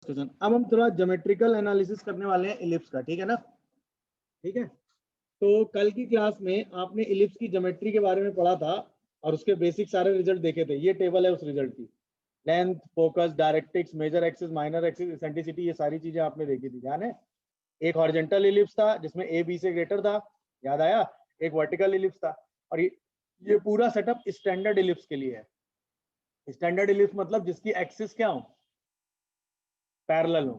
Discussion. अब हम थोड़ा ज्योमेट्रिकल एनालिसिस करने वाले हैं इलिप्स का, ठीक है ना। ठीक है, तो कल की क्लास में आपने इलिप्स की ज्योमेट्री के बारे में पढ़ा था और उसके बेसिक सारे रिजल्ट देखे थे। ये टेबल है उस रिजल्ट की, length, focus, directrix, major axis, minor axis, eccentricity, ये सारी चीजें आपने देखी थी, ध्यान है। एक हॉरिजॉन्टल इलिप्स था जिसमें ए बी से ग्रेटर था, याद आया। एक वर्टिकल इलिप्स था, और ये पूरा सेटअप स्टैंडर्ड इलिप्स के लिए है। स्टैंडर्ड इलिप्स मतलब जिसकी एक्सिस क्या हो, पैरेलल हो,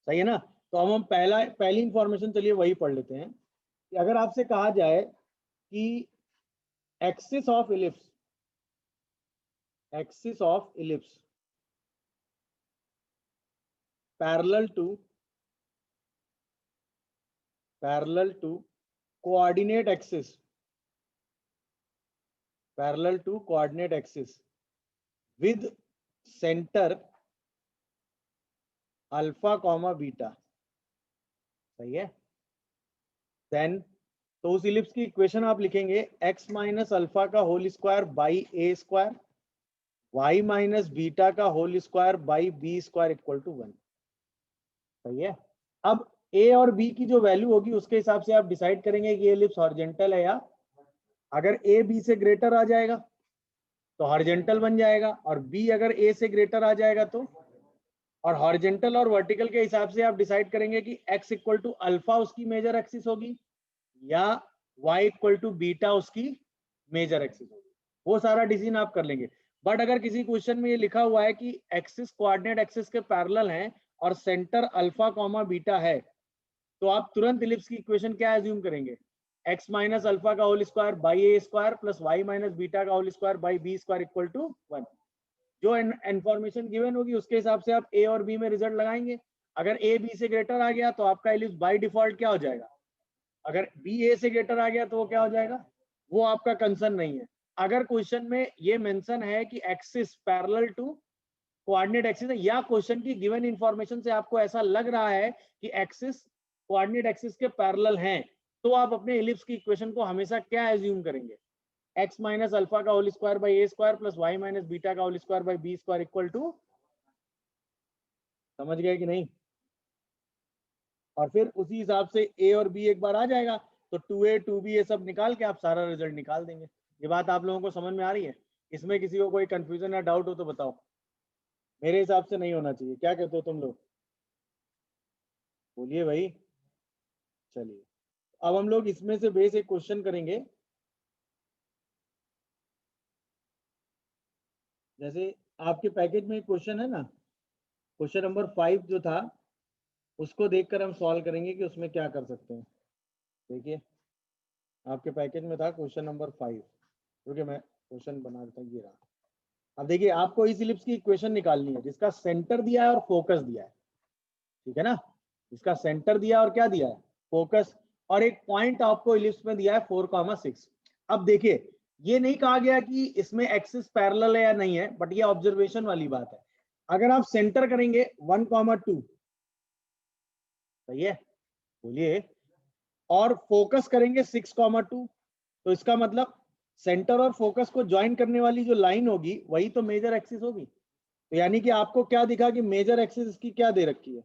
सही है ना। तो अब हम पहली इंफॉर्मेशन चलिए वही पढ़ लेते हैं कि अगर आपसे कहा जाए कि axis of ellipse parallel to coordinate axis with centre alpha comma beta, सही है। देन तो उस इलिप्स की इक्वेशन आप लिखेंगे x माइनस अल्फा का whole square by A square, y minus beta का whole square by B square equal to 1, सही है। अब a और b की जो वैल्यू होगी उसके हिसाब से आप डिसाइड करेंगे कि ये इलिप्स हॉरिजॉन्टल है या, अगर a b से ग्रेटर आ जाएगा तो हॉरिजॉन्टल बन जाएगा, और b अगर a से ग्रेटर आ जाएगा तो, और हॉरिजॉन्टल और वर्टिकल के हिसाब से आप डिसाइड करेंगे कि x इक्वल टू अल्फा उसकी मेजर एक्सिस होगी या y इक्वल टू बीटा उसकी मेजर एक्सिस होगी। वो सारा डिसीजन आप कर लेंगे। बट अगर किसी क्वेश्चन में ये लिखा हुआ है कि एक्सिस कोऑर्डिनेट एक्सिस के पैरेलल हैं और सेंटर अल्फा कॉमा बीटा है, तो आप तुरंत इलिप्स की इक्वेशन क्या एज्यूम करेंगे, x माइनस अल्फा का whole square by A square plus y minus beta का whole square by B square equal to 1। जो इंफॉर्मेशन गिवन होगी उसके हिसाब से आप a और b में रिजल्ट लगाएंगे। अगर a b से ग्रेटर आ गया तो आपका इलिप्स बाय डिफॉल्ट क्या हो जाएगा, अगर b a से ग्रेटर आ गया तो वो क्या हो जाएगा, वो आपका कंसर्न नहीं है। अगर क्वेश्चन में ये मेंशन है कि axis parallel to coordinate axis है, या क्वेश्चन की गिवन इंफॉर्मेशन से आपको ऐसा लग रहा है कि एक्सिस कोऑर्डिनेट एक्सिस के पैरेलल हैं, तो आप अपने इलिप्स की इक्वेशन को हमेशा क्या एज्यूम करेंगे, x माइनस अल्फा का whole square by A square plus y minus beta का whole square by B square equal to, समझ गए कि नहीं। और फिर उसी हिसाब से a और b एक बार आ जाएगा तो 2a 2b ये सब निकाल के आप सारा रिजल्ट निकाल देंगे। ये बात आप लोगों को समझ में आ रही है? इसमें किसी को कोई कंफ्यूजन या डाउट हो तो बताओ। मेरे हिसाब से नहीं होना चाहिए, क्या कहते हो तुम लोग, बोलिए भाई। चलिए अब हम लोग इसमें से बेस एक क्वेश्चन करेंगे। जैसे आपके पैकेज में एक क्वेश्चन है ना, क्वेश्चन नंबर 5 जो था, उसको देखकर हम सॉल्व करेंगे कि उसमें क्या कर सकते हैं। देखिए आपके पैकेज में था क्वेश्चन नंबर 5, क्योंकि मैं क्वेश्चन बना देता हूँ, ये रहा। अब देखिए आपको इस इलिप्स की इक्वेशन निकालनी है जिसका सेंटर दिया है और फोकस दिया है, ठीक है ना। इसका सेंटर दिया और क्या दिया है, फोकस, और एक पॉइंट आपको इलिप्स में दिया है 4,6। अब देखिए ये नहीं कहा गया कि इसमें एक्सिस पैरेलल है या नहीं है, बट ये ऑब्जर्वेशन वाली बात है। अगर आप सेंटर करेंगे 1,2, सही है, बोलिए, और फोकस करेंगे 6,2, तो इसका मतलब सेंटर और फोकस को ज्वाइन करने वाली जो लाइन होगी वही तो मेजर एक्सिस होगी। तो यानी कि आपको क्या दिखा कि मेजर एक्सिस इसकी क्या दे रखी है,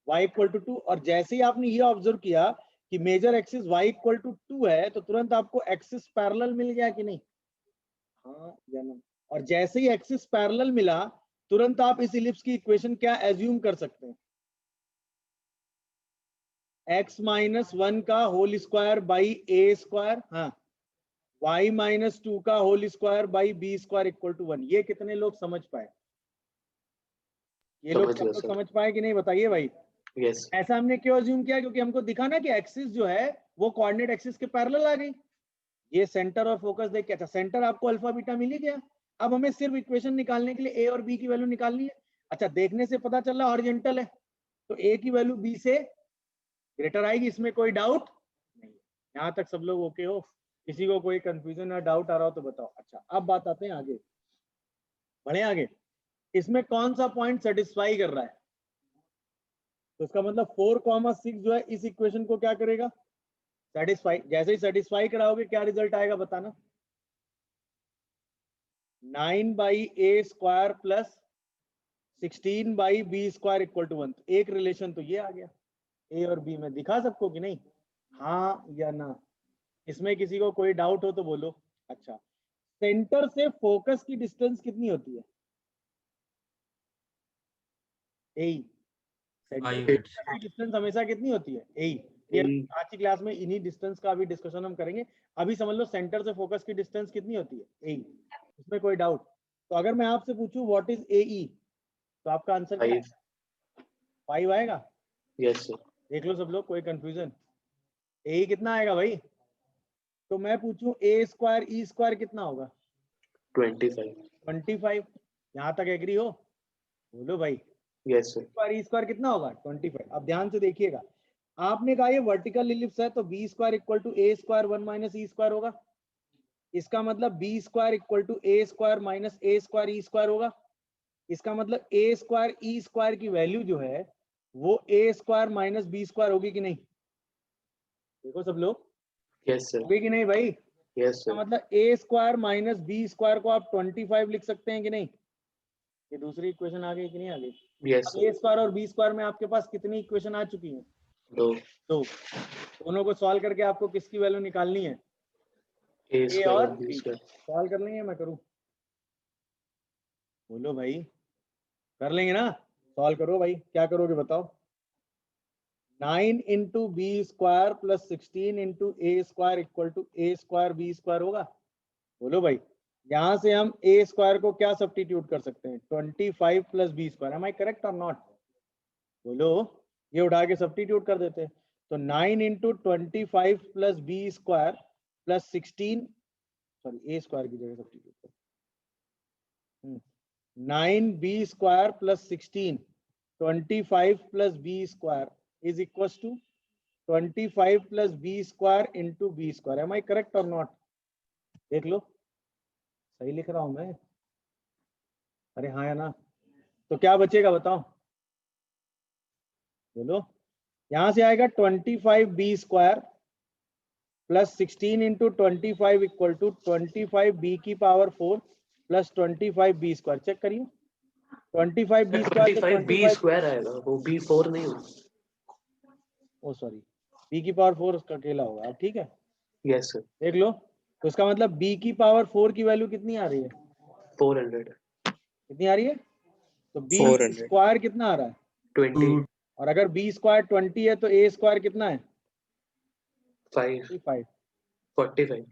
y इक्वल टू 2, और जैसे ही आपने ये ऑब्जर्व किया कि major axis y equal to 2 है तो तुरंत आपको एक्सिस पैरेलल मिल गया कि नहीं, हाँ या ना। और जैसे ही एक्सिस पैरेलल मिला तुरंत आप इस इलिप्स की इक्वेशन क्या एज्यूम कर सकते हैं, x माइनस 1 का whole square by A square, हाँ, y माइनस 2 का whole square by B square equal to 1। ये कितने लोग समझ पाए, ये लोग सब लोग समझ पाए कि नहीं, बताइए भाई। Yes. ऐसा हमने क्यों अज्यूम किया, क्योंकि हमको दिखा ना कि एक्सिस जो है वो कोऑर्डिनेट एक्सिस के पैरेलल आ गई। ये सेंटर और फोकस देख के, अच्छा सेंटर आपको अल्फा बीटा मिल ही गया। अब हमें सिर्फ इक्वेशन निकालने के लिए ए और बी की वैल्यू निकालनी है। अच्छा देखने से पता चल रहा हॉरिजॉन्टल है तो ए की वैल्यू बी से ग्रेटर आएगी, इसमें कोई डाउट नहीं। यहाँ तक सब लोग ओके हो, किसी को कोई कंफ्यूजन या डाउट आ रहा हो तो बताओ। अच्छा अब बात आते हैं आगे, बढ़े आगे। इसमें कौन सा पॉइंट सेटिस्फाई कर रहा है, तो इसका मतलब 4,6 जो है इस इक्वेशन को क्या करेगा, सेटिस्फाई। जैसे ही सेटिस्फाई कराओगे क्या रिजल्ट आएगा बताना, 9 by A square plus 16 by B square equal to 1। एक रिलेशन तो ये आ गया ए और बी में। दिखा सबको कि नहीं? हाँ या ना? इसमें किसी को कोई डाउट हो तो बोलो। अच्छा, सेंटर से फोकस की डिस्टेंस कितनी होती है? ए। सेंटर की डिस्टेंस हमेशा कितनी होती है? ए। ये आज की क्लास में इन्हीं डिस्टेंस का अभी डिस्कशन हम करेंगे। अभी समझ लो सेंटर से फोकस की डिस्टेंस कितनी होती है? ए। इसमें कोई डाउट? तो अगर मैं आपसे पूछूं व्हाट इज ए ई, तो आपका आंसर क्या है? 5 आएगा? Yes sir. देख लो सब लोग, कोई कंफ्यूजन? ए कितना आएगा भाई? तो मैं पूछूं ए स्क्वायर ई स्क्वायर कितना होगा? 25। यहाँ तक एग्री हो? बोलो भाई। Yes sir. Square E square कितना होगा? 25। अब ध्यान से देखिएगा, आपने कहा ये वर्टिकल इलिप्स है तो B square equal to A square 1 minus E square होगा। इसका मतलब B square equal to A square minus A square E square होगा। इसका मतलब ए स्क्वायर ई स्क्वायर की वैल्यू जो है वो A square minus B square होगी कि नहीं? देखो सब लोग, यस सर। होगी कि नहीं भाई? Yes sir. मतलब A square minus B square को आप 25 लिख सकते हैं कि नहीं? ये दूसरी इक्वेशन आ गई कि नहीं आ गई? यस ए सर। स्क्वायर और बी स्क्वायर में आपके पास कितनी इक्वेशन आ चुकी हैं? 2। दोनों को सॉल्व करके आपको किसकी वैल्यू निकालनी है? ए और बी। सॉल्व कर लेंगे? मैं करूं? बोलो भाई, कर लेंगे ना? सॉल्व करो भाई, क्या करोगे बताओ? 9 into b square plus 16 into a square equal to A square b square होगा। बोलो भाई, यहां से हम ए स्क्वायर को क्या सब्स्टिट्यूट कर सकते हैं? 25 plus b square. Am I correct or not? बोलो, ये उठा के सब्स्टिट्यूट कर देते हैं। तो 9 into 25 plus b square plus 16, sorry a square की जगह सब्स्टिट्यूट कर, 9 b square plus 16, 25 plus b square is equal to 25 plus b square into b square. Am I correct or not? देख लो, सही लिख रहा हूं मैं? अरे हाँ या ना? तो क्या बचेगा बताओ? बोलो, यहां से आएगा 25 b square plus 16 into 25 equal to 25 b की power 4 plus 25 b square. Check करिए, 25 बी स्क्वायर से 25 बी स्क्वायर आएगा, वो बी 4 नहीं होगा। ओ सॉरी, बी की पावर 4 उसका अकेला होगा। अब ठीक है? Yes sir. देख लो, तो इसका मतलब बी की पावर 4 की वैल्यू कितनी आ रही है? 400। कितनी आ रही है? तो बी 400। स्क्वायर कितना आ रहा है? 20। और अगर बी स्क्वायर 20 है तो ए स्क्वायर कितना है? 5। 45।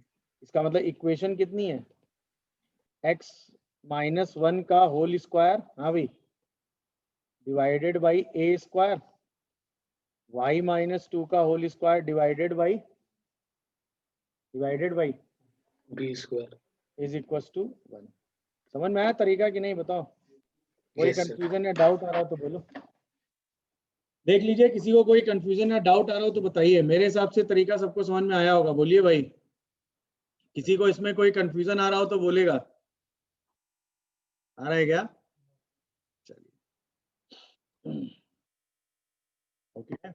इसका मतलब इक्वेशन कितनी है? x माइनस 1 का होल स्क्वायर, हाँ भाई, divided by A square, y minus 2 का whole square divided by B square is equal to 1। समझ में आया तरीका कि नहीं बताओ? कोई यस सर। कंफ्यूजन या डाउट आ रहा हो तो बोलो। देख लीजिए, किसी को कोई कंफ्यूजन या डाउट आ रहा हो तो बताइए। मेरे हिसाब से तरीका सबको समझ में आया होगा। बोलिए भाई, किसी को इसमें कोई कंफ्यूजन आ रहा हो तो बोलेगा। आ रहा है क्या? चलिए, ओके।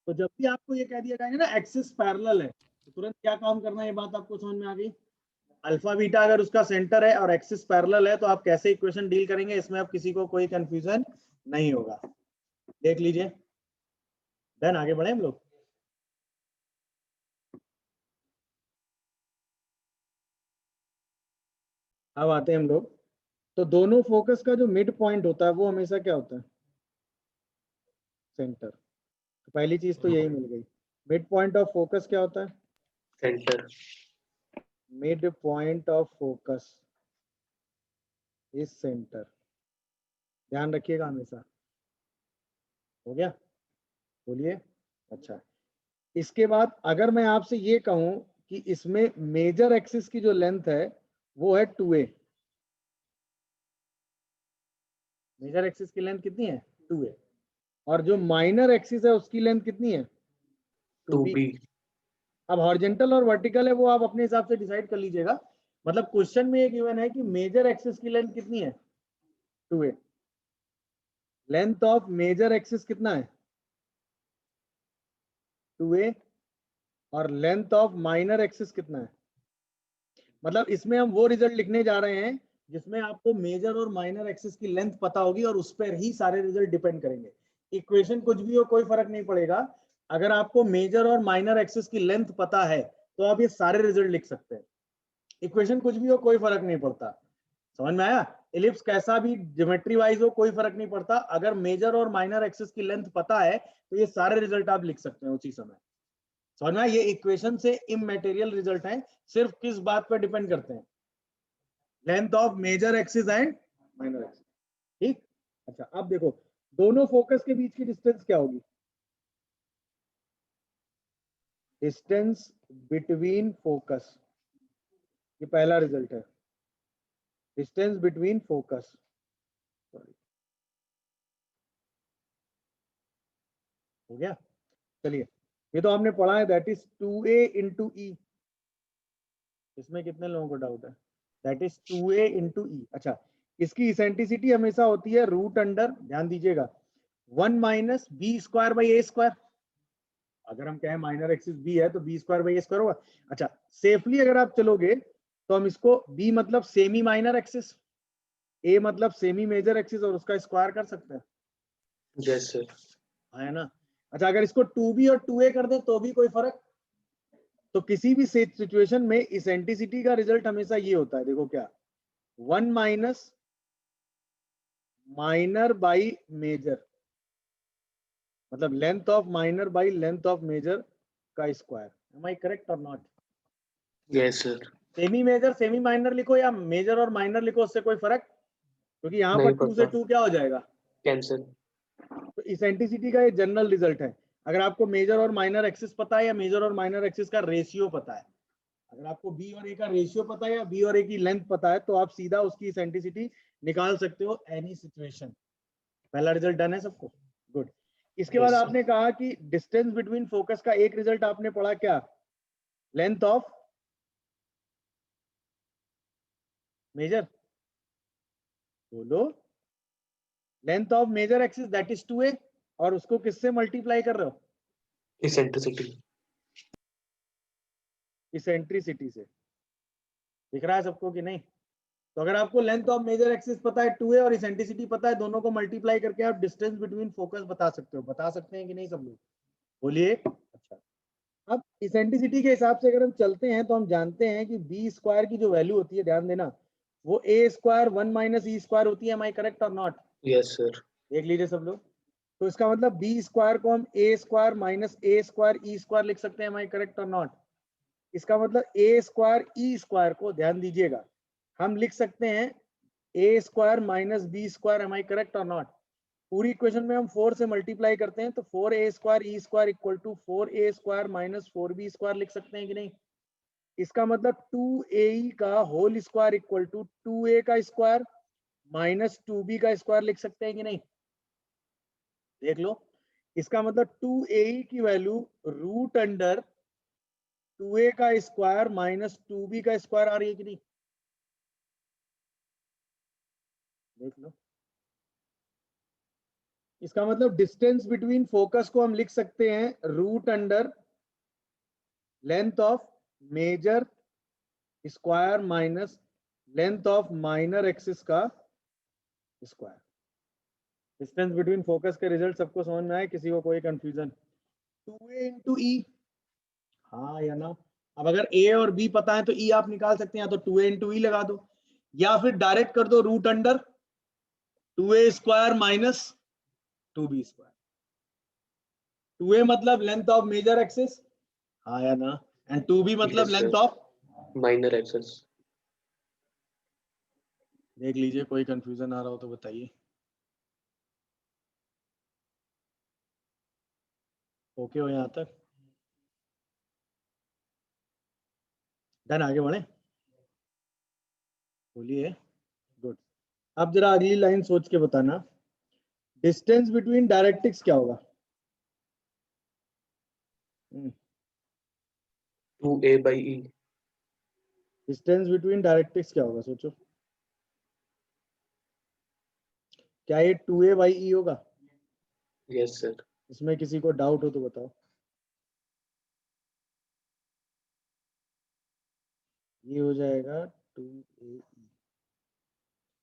तो जब भी आपको ये कह दिया जाएगा ना एक्सिस पैरेलल है, तो तुरंत क्या काम करना है? ये बात आपको समझ में आ गई? अल्फा बीटा अगर उसका सेंटर है और एक्सिस पैरेलल है तो आप कैसे इक्वेशन डील करेंगे, इसमें अब किसी को कोई कंफ्यूजन नहीं होगा। देख लीजिए, देन आगे बढ़े हम लोग। अब आते हैं हम लोग, तो दोनों फोकस का जो मिड पॉइंट होता है वो हमेशा क्या होता है? सेंटर। तो पहली चीज तो यही मिल गई। मिड पॉइंट ऑफ फोकस क्या होता है? Centre. Mid point of focus is centre. ध्यान रखिएगा हमेशा। हो गया? बोलिए। अच्छा, इसके बाद अगर मैं आपसे ये कहूं कि इसमें मेजर एक्सिस की जो लेंथ है वो है 2a। मेजर एक्सिस की लेंथ कितनी है? 2a। और जो माइनर एक्सिस है उसकी लेंथ कितनी है? 2b। अब हॉरिजॉन्टल और वर्टिकल है वो आप अपने हिसाब से डिसाइड कर लीजिएगा। मतलब क्वेश्चन में ये गिवन है कि मेजर एक्सिस की लेंथ कितनी है? 2a। Length of major axis कितना है? 2a। और लेंथ ऑफ माइनर एक्सिस कितना है? मतलब इसमें हम वो रिजल्ट लिखने जा रहे हैं जिसमें आपको मेजर और माइनर एक्सिस की लेंथ पता होगी और उस पर ही सारे रिजल्ट डिपेंड करेंगे। इक्वेशन कुछ भी हो कोई फर्क नहीं पड़ेगा, अगर आपको मेजर और माइनर एक्सिस की लेंथ पता है तो आप ये सारे रिजल्ट लिख सकते हैं। इक्वेशन कुछ भी हो कोई फर्क नहीं पड़ता। समझ में आया? इलिप्स कैसा भी ज्योमेट्री वाइज हो कोई फर्क नहीं पड़ता, अगर मेजर और माइनर एक्सिस की लेंथ पता है तो ये सारे रिजल्ट आप लिख सकते हैं उसी समय। समझ में आया? ये इक्वेशन से इमैटेरियल रिजल्ट हैं, सिर्फ किस बात पर डिपेंड करते हैं, length of major axis and minor axis. ठीक। अच्छा अब देखो दोनों फोकस के बीच की डिस्टेंस क्या होगी? डिस्टेंस बिटवीन फोकस, ये पहला रिजल्ट है, डिस्टेंस बिटवीन फोकस। हो गया? चलिए ये तो आपने पढ़ा है, दैट इज 2a इंटू ई। इसमें कितने लोगों को डाउट है? दैट इज 2a इंटू ई। अच्छा इसकी इसेंट्रिसिटी हमेशा होती है रूट अंडर, ध्यान दीजिएगा, 1 minus B square by A square. अगर हम कहें माइनर एक्सिस बी है तो B square by A square होगा। अच्छा सेफली अगर आप चलोगे तो हम इसको बी मतलब सेमी माइनर एक्सिस, ए मतलब सेमी मेजर एक्सिस और उसका स्क्वायर कर सकते हैं। Yes sir. है ना? अच्छा अगर इसको 2b और 2a कर दे तो भी कोई फर्क? तो किसी भी सिचुएशन में इसेंट्रिसिटी का रिजल्ट हमेशा ये होता है, देखो क्या, 1 माइनस माइनर बाई मेजर, मतलब length of minor by length of major का square. Am I correct or not? Yes sir. Semi major semi minor लिखो या मेजर और माइनर लिखो उससे कोई फर्क, क्योंकि यहाँ पर नहीं 2 से पड़ता। 2 क्या हो जाएगा, कैंसिल। तो इसेंट्रिसिटी का ये जनरल रिजल्ट है। अगर आपको मेजर और माइनर एक्सिस पता है या मेजर और माइनर एक्सिस का रेशियो पता है, अगर आपको बी और ए का रेशियो पता है या बी और ए की लेंथ पता है तो आप सीधा उसकी इसेंट्रिसिटी निकाल सकते हो एनी सिचुएशन। पहला रिजल्ट डन है सबको? गुड। इसके बाद यस आपने कहा कि डिस्टेंस बिटवीन फोकस का एक रिजल्ट आपने पढ़ा क्या, लेंथ ऑफ मेजर, बोलो, length of major axis that is 2a, और उसको किससे मल्टीप्लाई कर रहे हो? इसेंट्रिसिटी। इसेंट्रिसिटी से। दिख रहा है सबको कि नहीं? तो अगर आपको लेंथ ऑफ मेजर एक्सिस पता है 2a और इसेंट्रिसिटी पता है, दोनों को मल्टीप्लाई करके आप डिस्टेंस बिटवीन फोकस बता सकते हो। बता सकते हैं कि नहीं सब लोग? बोलिए। अच्छा अब इसेंट्रिसिटी के हिसाब से अगर हम चलते हैं तो हम जानते हैं कि बी स्क्वायर की जो वैल्यू होती है, ध्यान देना, वो A square 1 minus E square होती है। Am I correct or not? Yes sir. देख लीजिए सब लोग। तो इसका मतलब बी स्क्वायर को हम ए square minus A square E square लिख सकते हैं। M I correct or not? इसका मतलब ए स्क्वायर ई स्क्वायर को, ध्यान दीजिएगा, हम लिख सकते हैं a square minus B square. Am I correct or not? पूरी इक्वेशन में हम 4 से मल्टीप्लाई करते हैं तो 4a square E square equal to 4a square minus 4b square लिख सकते हैं कि नहीं? इसका मतलब 2ae का whole square equal to 2a का स्क्वायर माइनस 2b का स्क्वायर लिख सकते हैं कि नहीं? देख लो, इसका मतलब 2ae की वैल्यू रूट अंडर 2a का स्क्वायर माइनस 2b का स्क्वायर आ रही है कि नहीं? देख लो, इसका मतलब डिस्टेंस बिटवीन फोकस को हम लिख सकते हैं root under length of major square minus length of minor axis का स्क्वायर। डिस्टेंस बिटवीन फोकस के रिजल्ट सबको समझ में आए? किसी को कोई कंफ्यूजन? 2a इंटू ई, हाँ या ना? अब अगर a और b पता है तो e आप निकाल सकते हैं, या तो 2a इंटू ई लगा दो या फिर डायरेक्ट कर दो root under 2a square minus 2b square. 2a मतलब लेंथ ऑफ मेजर एक्सिस, हाँ या ना? एंड 2b मतलब yes length sir. Of, minor axis. देख लीजिए कोई कंफ्यूजन आ रहा हो तो बताइए। ओके हो यहाँ तक? डन, आगे बढ़े? बोलिए। गुड। अब जरा अगली लाइन सोच के बताना, डिस्टेंस बिटवीन डायरेक्ट्रिक्स क्या होगा? 2a by E. Distance between directrix क्या होगा, सोचो। क्या ये 2a बाई ई होगा? Yes sir. इसमें किसी को डाउट हो तो बताओ। ये हो जाएगा 2a,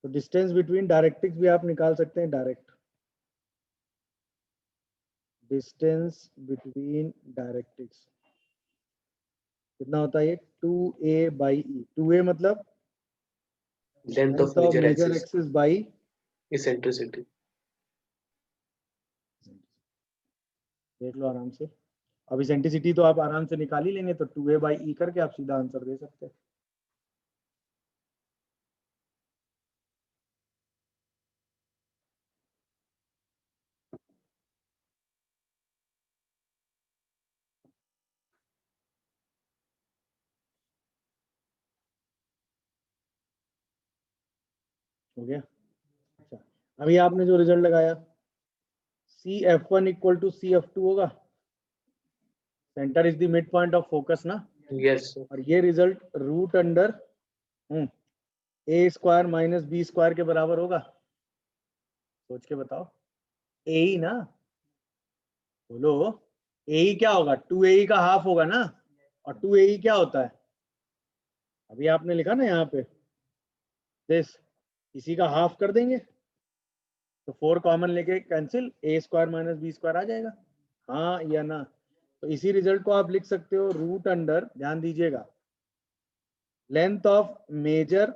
तो डिस्टेंस बिटवीन डायरेक्ट्रिक्स भी आप निकाल सकते हैं डायरेक्ट। डिस्टेंस बिटवीन डायरेक्ट्रिक्स कितना होता है ये 2a/e। 2a मतलब Length of length of major major axis, axis by eccentricity. देख लो आराम से। अब इसेंट्रिसिटी तो आप आराम से निकाल ही लेंगे, तो 2a/e करके आप सीधा आंसर दे सकते हैं। हो गया। अच्छा, अभी आपने जो रिजल्ट लगाया CF1 इक्वल टू CF2 होगा। Centre is the mid point of focus ना। Yes, sir. और ये result root under a² minus b² के बराबर होगा। सोच के बताओ। ए ना, बोलो। ए क्या होगा? 2a का हाफ होगा ना। और 2a क्या होता है? अभी आपने लिखा ना यहाँ पे दिस, इसी का हाफ कर देंगे तो 4 कॉमन लेके कैंसिल, a² माइनस b² आ जाएगा। हाँ या ना? तो इसी रिजल्ट को आप लिख सकते हो रूट अंडर, ध्यान दीजिएगा, length of major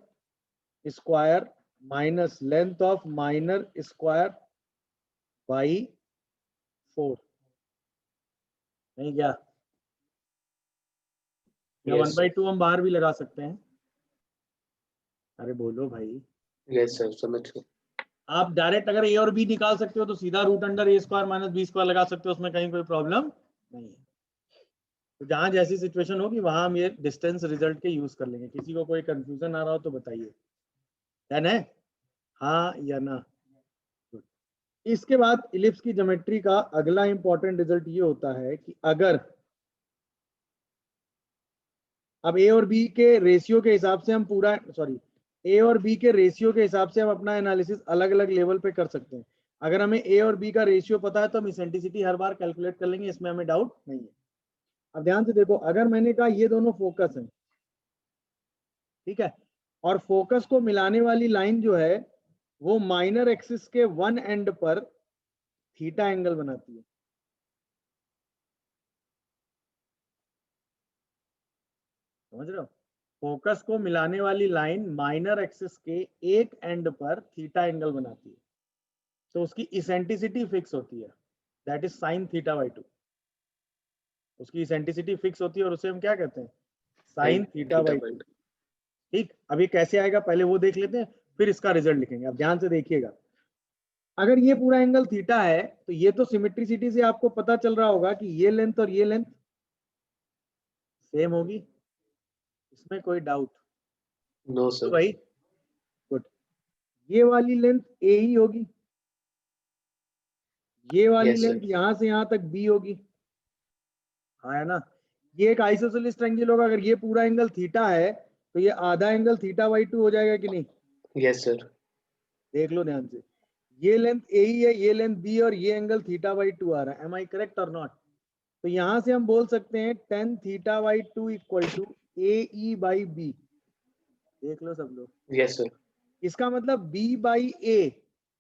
square minus length of minor square by 4। नहीं क्या? या Yes, sir. 1/2 हम बाहर भी लगा सकते हैं। अरे बोलो भाई। Yes, sir. समझ गया। आप डायरेक्ट अगर ए और बी निकाल सकते हो तो सीधा root under a² minus b² लगा सकते हो, उसमें कहीं कोई प्रॉब्लम नहीं है। तो जहां जैसी सिचुएशन होगी वहां हम ये डिस्टेंस रिजल्ट के यूज कर लेंगे। किसी को कोई कंफ्यूजन आ रहा हो तो बताइए। डन है? हाँ या ना? Good. इसके बाद इलिप्स की ज्योमेट्री का अगला इंपॉर्टेंट रिजल्ट ये होता है कि अगर अब ए और बी के रेशियो के हिसाब से हम पूरा, सॉरी, ए और बी के रेशियो के हिसाब से हम अपना एनालिसिस अलग अलग लेवल पे कर सकते हैं। अगर हमें ए और बी का रेशियो पता है तो हम इसेंट्रिसिटी हर बार कैलकुलेट कर लेंगे, इसमें हमें डाउट नहीं है। अब ध्यान से देखो, अगर मैंने कहा ये दोनों फोकस हैं, ठीक है, और फोकस को मिलाने वाली लाइन जो है वो माइनर एक्सिस के वन एंड पर थीटा एंगल बनाती है। समझ रहे हो? फोकस को मिलाने वाली लाइन माइनर एक्सिस के एक एंड पर थीटा एंगल बनाती है, तो उसकी इसेंट्रिसिटी फिक्स होती है, that is sine theta by 2। उसकी इसेंट्रिसिटी फिक्स होती है और उसे हम क्या कहते हैं? Sine theta by 2। ठीक, अभी कैसे आएगा पहले वो देख लेते हैं, फिर इसका रिजल्ट लिखेंगे। अब ध्यान से देखिएगा, अगर ये पूरा एंगल थीटा है तो ये तो सिमेट्रिसिटी से आपको पता चल रहा होगा कि ये लेंथ और ये लेंथ सेम होगी, इसमें कोई डाउट? No, तो sir. भाई गुड, ये वाली लेंथ ए ही होगी, ये वाली Yes, sir. लेंथ यहां से यहां तक बी होगी। हाँ है ना? ये एक आइसोसेलेस ट्रायंगल होगा। अगर ये पूरा एंगल थीटा है तो ये आधा एंगल थीटा बाई 2 हो जाएगा कि नहीं? Yes, sir. देख लो ध्यान से, ये लेंथ ए ही है, ये लेंथ बी, और ये एंगल थीटा बाई 2 आ रहा है। Am I correct or not? तो यहां से हम बोल सकते हैं tan theta by 2 equal to a e by b. देख लो सब लोग, Yes, sir. इसका मतलब b by a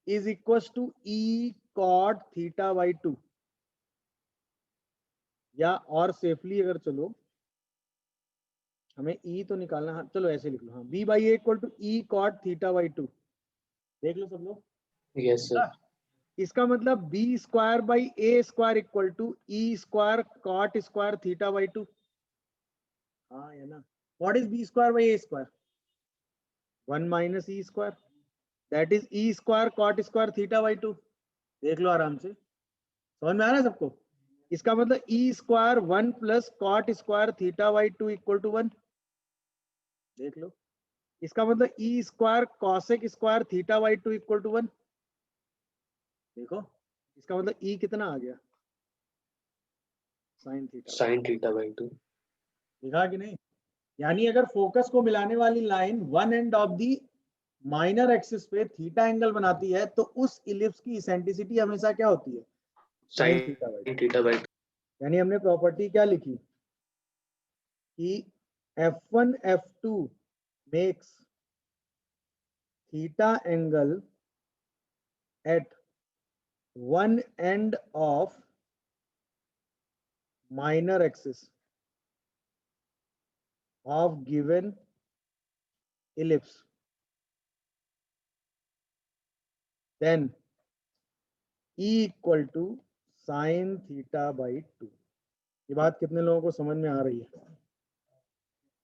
is equal to e cot theta by 2। या और सेफली अगर चलो, हमें ई तो निकालना, हाँ चलो ऐसे लिख लो, हाँ b by a equal to e cot theta by 2। देख लो सब लोग। Yes, sir. इसका मतलब b² by a² equal to e² cot square theta by 2। हाँ है ना? What is b² by a²? 1 minus e², that is e² cot square theta by 2। देख लो आराम से, समझ में आ रहा है सबको? इसका मतलब e² 1 plus cot square theta by 2 equal to 1। देख लो, इसका मतलब e² cosec square theta by 2 equal to 1। देखो, इसका मतलब e कितना आ गया? Sine theta. Sin theta by 2. दिखा कि नहीं? यानी अगर फोकस को मिलाने वाली line one end of the minor axis पे थीटा एंगल बनाती है तो उस इलिप्स की इसेंट्रिसिटी हमेशा क्या होती है? Sine Sin theta by 2। theta by 2. यानी हमने प्रॉपर्टी क्या लिखी कि F1 F2 makes theta angle at one end of minor axis of given ellipse, then E equal to sin theta by 2. ये बात कितने लोगों को समझ में आ रही है?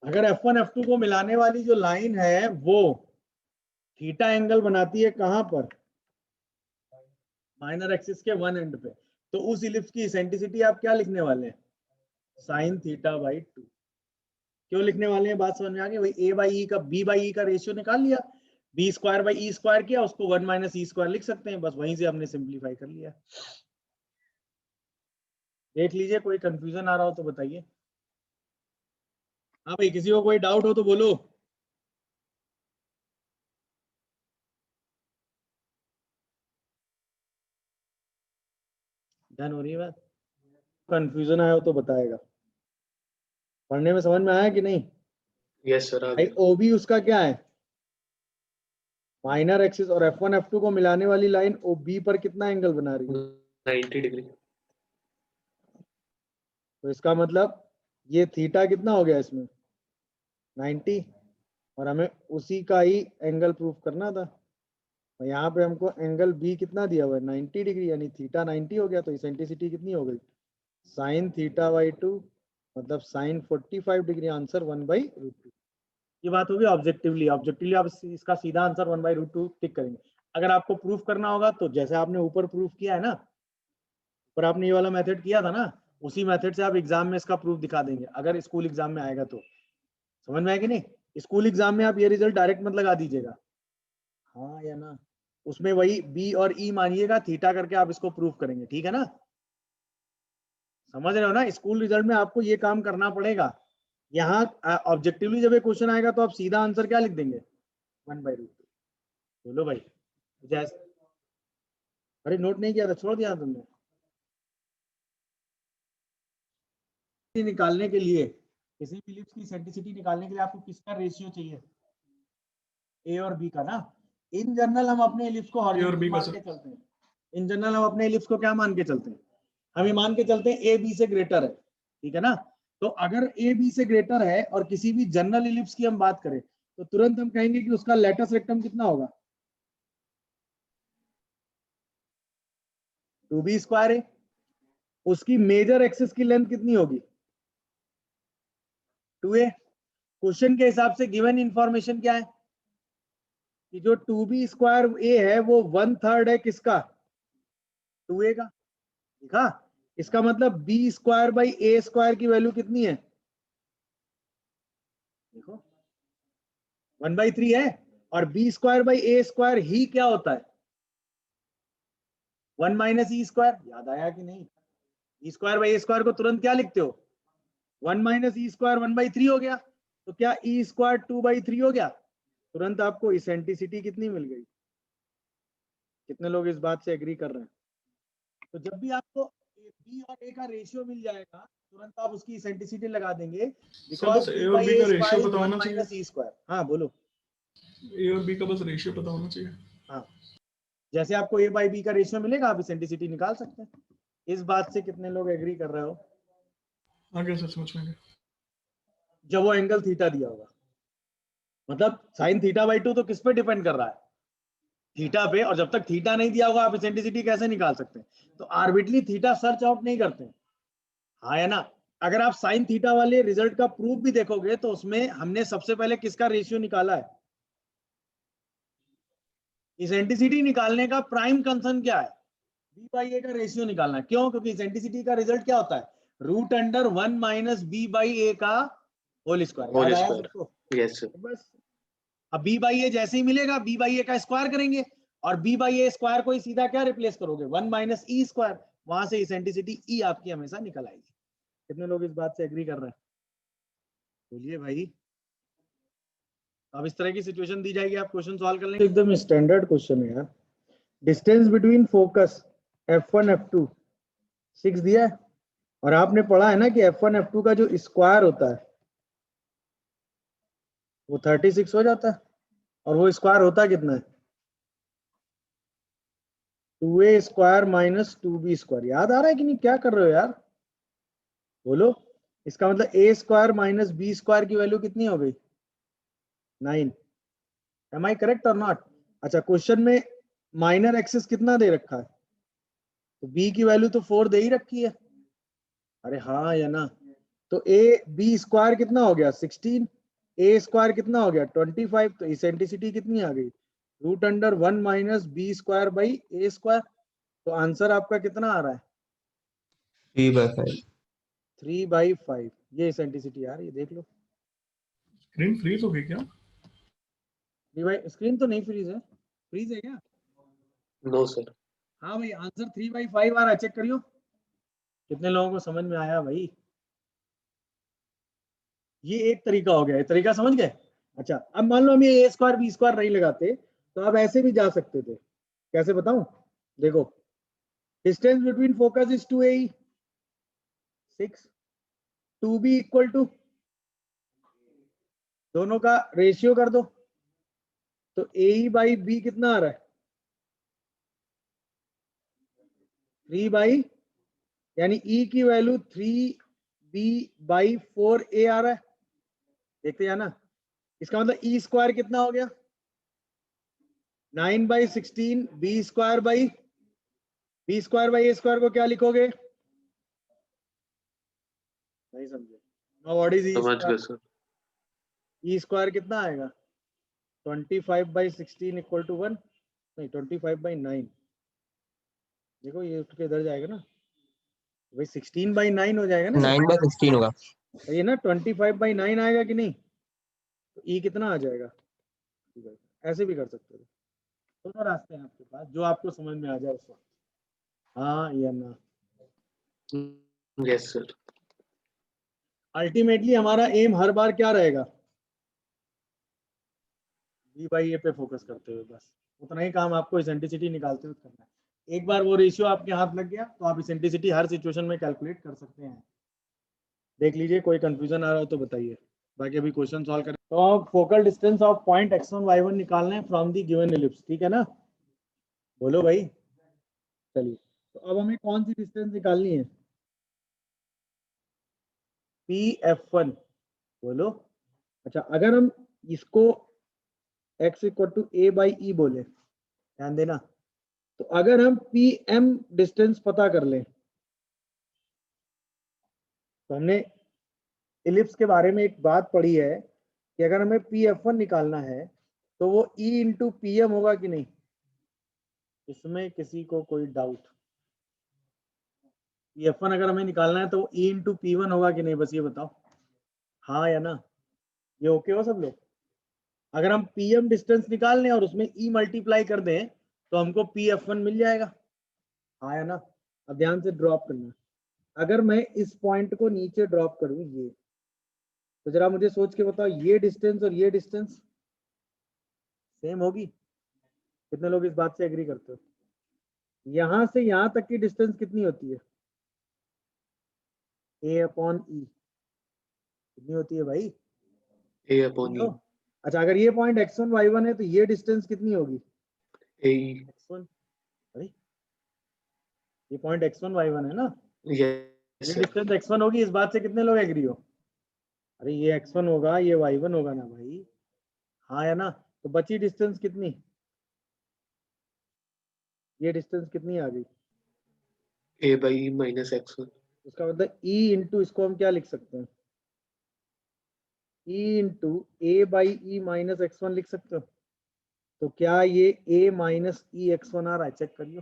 अगर F1 F2 को मिलाने वाली जो लाइन है वो थीटा एंगल बनाती है कहां पर? माइनर एक्सिस के वन एंड पे, तो उस इलिप्स की इसेंट्रिसिटी आप क्या लिखने वाले हैं? Sine theta by 2। क्यों लिखने वाले हैं? बात समझ में आ गई? वही a बाई ई का b बाई ई का रेशियो निकाल लिया, b square by E square किया, उसको 1 माइनस ई स्क्वायर लिख सकते हैं, बस वहीं से हमने सिंप्लीफाई कर लिया। देख लीजिए, कोई कंफ्यूजन आ रहा हो तो बताइए। हाँ भाई, किसी को कोई डाउट हो तो बोलो। डन हो रही है बात? कंफ्यूजन आया हो तो बताएगा। पढ़ने में समझ में आया कि नहीं? यस सर, आ भाई गया। OB उसका क्या है? माइनर एक्सिस, और F1 F2 को मिलाने वाली लाइन OB पर कितना एंगल बना रही है? 90 डिग्री। तो इसका मतलब ये थीटा कितना हो गया इसमें? 90, और हमें उसी का ही एंगल प्रूफ करना था। और यहाँ पे हमको एंगल B कितना दिया हुआ है? 90 डिग्री, यानी थीटा 90 हो गया, तो इसेंट्रिसिटी कितनी हो गई? साइन थीटा बाई 2, मतलब साइन 45 डिग्री। आंसर 1/√2। ये बात होगी ऑब्जेक्टिवली। ऑब्जेक्टिवली आप इसका सीधा आंसर 1/√2 टिक करेंगे। अगर आपको प्रूफ करना होगा तो जैसे आपने ऊपर प्रूफ किया है ना, ऊपर आपने ये वाला मेथड किया था ना, उसी मेथड से आप एग्जाम में इसका प्रूफ दिखा देंगे, अगर स्कूल एग्जाम में आएगा तो। समझ में आया कि नहीं? स्कूल एग्जाम में आप ये रिजल्ट डायरेक्ट मत लगा दीजिएगा, हाँ या ना। उसमें वही बी और ई मानिएगा, थीटा करके आप इसको प्रूफ करेंगे, ठीक है ना? समझ रहे हो ना? स्कूल रिजल्ट में आपको ये काम करना पड़ेगा। यहाँ ऑब्जेक्टिवली जब ये क्वेश्चन आएगा तो आप सीधा आंसर क्या लिख देंगे? 1/√2। बोलो भाई। जैसे, अरे नोट नहीं किया था, छोड़ दिया तुमने? निकालने के लिए, किसी भी इलिप्स की इसेंट्रिसिटी निकालने के लिए आपको किसका रेशियो चाहिए? ए और बी का ना। इन जनरल हम अपने इलिप्स को हॉरिजॉन्टल मान के चलते हैं। इन जनरल हम अपने इलिप्स को क्या मान के चलते हैं? हम ये मान के चलते हैं ए बी से ग्रेटर है, ठीक है ना? तो अगर ए बी से ग्रेटर है और किसी भी जनरल इलिप्स की हम बात करें तो तुरंत हम कहेंगे कि उसका लेटस रेक्टम कितना होगा? 2b स्क्वायर है। उसकी मेजर एक्सिस की लेंथ कितनी होगी? 2a। क्वेश्चन के हिसाब से गिवन इंफॉर्मेशन क्या है कि जो 2b स्क्वायर a है वो 1/3 है किसका? 2a का। देखा? इसका मतलब b square by a square की वैल्यू कितनी है? देखो 1/3 है, और b square by a square ही क्या होता है? 1 माइनस ई स्क्वायर। याद आया कि नहीं? E square by A square को तुरंत क्या लिखते हो? 1 माइनस ई स्क्वायर 1/3 हो गया। तो क्या ई स्क्वायर 2/3 हो गया? तुरंत आपको इसेंट्रिसिटी कितनी मिल गई? कितने लोग इस बात से एग्री कर रहे हैं? तो जब भी आपको बी और ए का रेशियो मिल जाएगा तुरंत आप उसकी इसेंट्रिसिटी लगा देंगे, बिकॉज़ ए और बी का रेशियो पता होना चाहिए। E square. हाँ बोलो। ए और बी का बस रेशियो पता होना चाहिए। हाँ, जैसे आपको ए बाई बी का रेशियो मिलेगा आप इसेंट्रिसिटी निकाल सकते हैं। इस बात से कितने लोग एग्री कर रहे हो? आगे सर समझ में गया। जब वो एंगल थीटा दिया होगा, मतलब साइन थीटा बाई 2 तो किस पे डिपेंड कर रहा है? थीटा पे। और जब तक थीटा नहीं दिया होगा आप इसेंट्रिसिटी कैसे निकाल सकते हैं? तो आर्बिट्रली थीटा सर्च आउट नहीं करते हैं, हाँ या ना? अगर आप साइन थीटा वाले रिजल्ट का प्रूफ भी देखोगे तो उसमें हमने सबसे पहले किसका रेशियो निकाला है? इसेंट्रिसिटी निकालने का प्राइम कंसर्न क्या है? बी बाई ए का रेशियो निकालना है। क्यों? क्योंकि इसेंट्रिसिटी का रिजल्ट क्या होता है? √1 माइनस बी बाई ए का होल स्क्वायर। याद आया सबको? Yes sir. बस अब बी बाई ए जैसे ही मिलेगा बी बाई ए का स्क्वायर करेंगे, और बी बाई ए स्क्वायर को ही सीधा क्या रिप्लेस करोगे? 1 माइनस ई स्क्वायर। वहां से इसेंट्रिसिटी ई आपकी हमेशा निकल आएगी। कितने लोग इस बात से एग्री कर रहे हैं? बोलिए भाई। अब इस तरह की सिचुएशन दी जाएगी, आप क्वेश्चन सॉल्व कर लेंगे। एकदम स्टैंडर्ड क्वेश्चन है यार। Distance between focus F1 F2 6 दिया है, और आपने पढ़ा है ना कि F1 F2 का जो स्क्वायर होता है वो 36 हो जाता है। और वो स्क्वायर होता कितना है? 2a square minus 2b square. याद आ रहा है कि नहीं? क्या कर रहे हो यार, बोलो। इसका मतलब a square minus b square की वैल्यू कितनी हो गई? 9। M I correct or not? अच्छा, क्वेश्चन में माइनर एक्सेस कितना दे रखा है? तो b की वैल्यू तो 4 दे ही रखी है। अरे हाँ या ना? तो a b स्क्वायर कितना हो गया? 16। a स्क्वायर कितना हो गया? 25। तो इसेंट्रिसिटी कितनी आ गई? √1 minus B square by A square. तो आंसर आपका कितना आ रहा है? 3/5। 3/5। ये इसेंट्रिसिटी आ रही है, देख लो। स्क्रीन फ्रीज हो गई क्या? स्क्रीन तो नहीं फ्रीज है। फ्रीज है क्या? No sir. हाँ भाई, आंसर 3/5 आ रहा है, चेक करियो। कितने लोगों को समझ में आया भाई? ये एक तरीका हो गया, ये तरीका समझ गए? अच्छा, अब मान लो हम ये ए स्क्वायर बी स्क्वायर नहीं लगाते तो आप ऐसे भी जा सकते थे। कैसे बताऊं? देखो, distance between focus is 2a 6, 2b equal to, दोनों का रेशियो कर दो तो ए बाई बी कितना आ रहा है? 3 बाई, यानी ई की वैल्यू 3b/4a आ रहा है। देखते हैं ना? इसका मतलब ई स्क्वायर कितना हो गया? 9/16 b square by B square by A square को क्या लिखोगे? नहीं समझे? नाउ व्हाट इज ई समझ स्क्वायर? गए सर। ई स्क्वायर कितना आएगा? 25/16 इक्वल टू 1। नहीं, 25/9। देखो ये उठ के इधर जाएगा ना भाई, 16/9 हो जाएगा ना। 9/16 होगा। ये ना 25/9 आएगा कि नहीं? तो ई कितना आ जाएगा? ऐसे भी कर सकते हो। दोनों रास्ते हैं आपके पास, जो आपको समझ में आ जाए उस वक्त। हाँ या ना? Yes sir. अल्टीमेटली हमारा एम हर बार क्या रहेगा? बी बाई ए पे फोकस करते हुए बस उतना ही काम आपको इसेंट्रिसिटी निकालते हुए करना है। एक बार वो रेशियो आपके हाथ लग गया तो आप इसेंट्रिसिटी हर सिचुएशन में कैलकुलेट कर सकते हैं। देख लीजिए, कोई कंफ्यूजन आ रहा हो तो बताइए, बाकी अभी क्वेश्चन सॉल्व करें। तो focal distance of point x1 y1 निकालना है फ्रॉम दी गिवन एलिप्स, ठीक है ना? बोलो भाई। चलिए, तो अब हमें कौन सी डिस्टेंस निकालनी है? PF1। बोलो। अच्छा, अगर हम इसको x इक्वल टू a/e बोले, ध्यान देना, तो अगर हम PM डिस्टेंस पता कर लें तो हमने इलिप्स के बारे में एक बात पढ़ी है कि अगर हमें PF1 निकालना है तो वो E इंटू PM होगा कि नहीं? इसमें किसी को कोई डाउट? PF1 अगर हमें निकालना है तो वो E इंटू P1 होगा कि नहीं? बस ये बताओ, हाँ या ना? ये ओके हो सब लोग? अगर हम PM डिस्टेंस निकाल लें और उसमें E मल्टीप्लाई कर दें तो हमको PF1 मिल जाएगा, हाँ या ना? अब ध्यान से ड्रॉप करना। अगर मैं इस पॉइंट को नीचे ड्रॉप करूं ये, तो जरा मुझे सोच के बताओ, ये डिस्टेंस और ये डिस्टेंस सेम होगी? कितने लोग इस बात से एग्री करते हो? यहां से यहां तक की डिस्टेंस कितनी होती है? A/E कितनी होती है भाई? A/E। अच्छा, अगर ये पॉइंट x1 y1 है तो ये डिस्टेंस कितनी होगी? AE। x1। अरे ये पॉइंट x1 y1 है ना, यस ये सर। डिस्टेंस x1 होगी। इस बात से कितने लोग एग्री हो? अरे ये x1 होगा, ये y1 होगा ना भाई, हाँ या ना? तो बची डिस्टेंस कितनी? ये डिस्टेंस कितनी आ गई? A/E minus x1। उसका मतलब E इंटू, इसको हम क्या लिख सकते हैं? E into A/E minus x1 लिख सकते हो? तो क्या ये A माइनस E x1 आ रहा है? चेक करियो।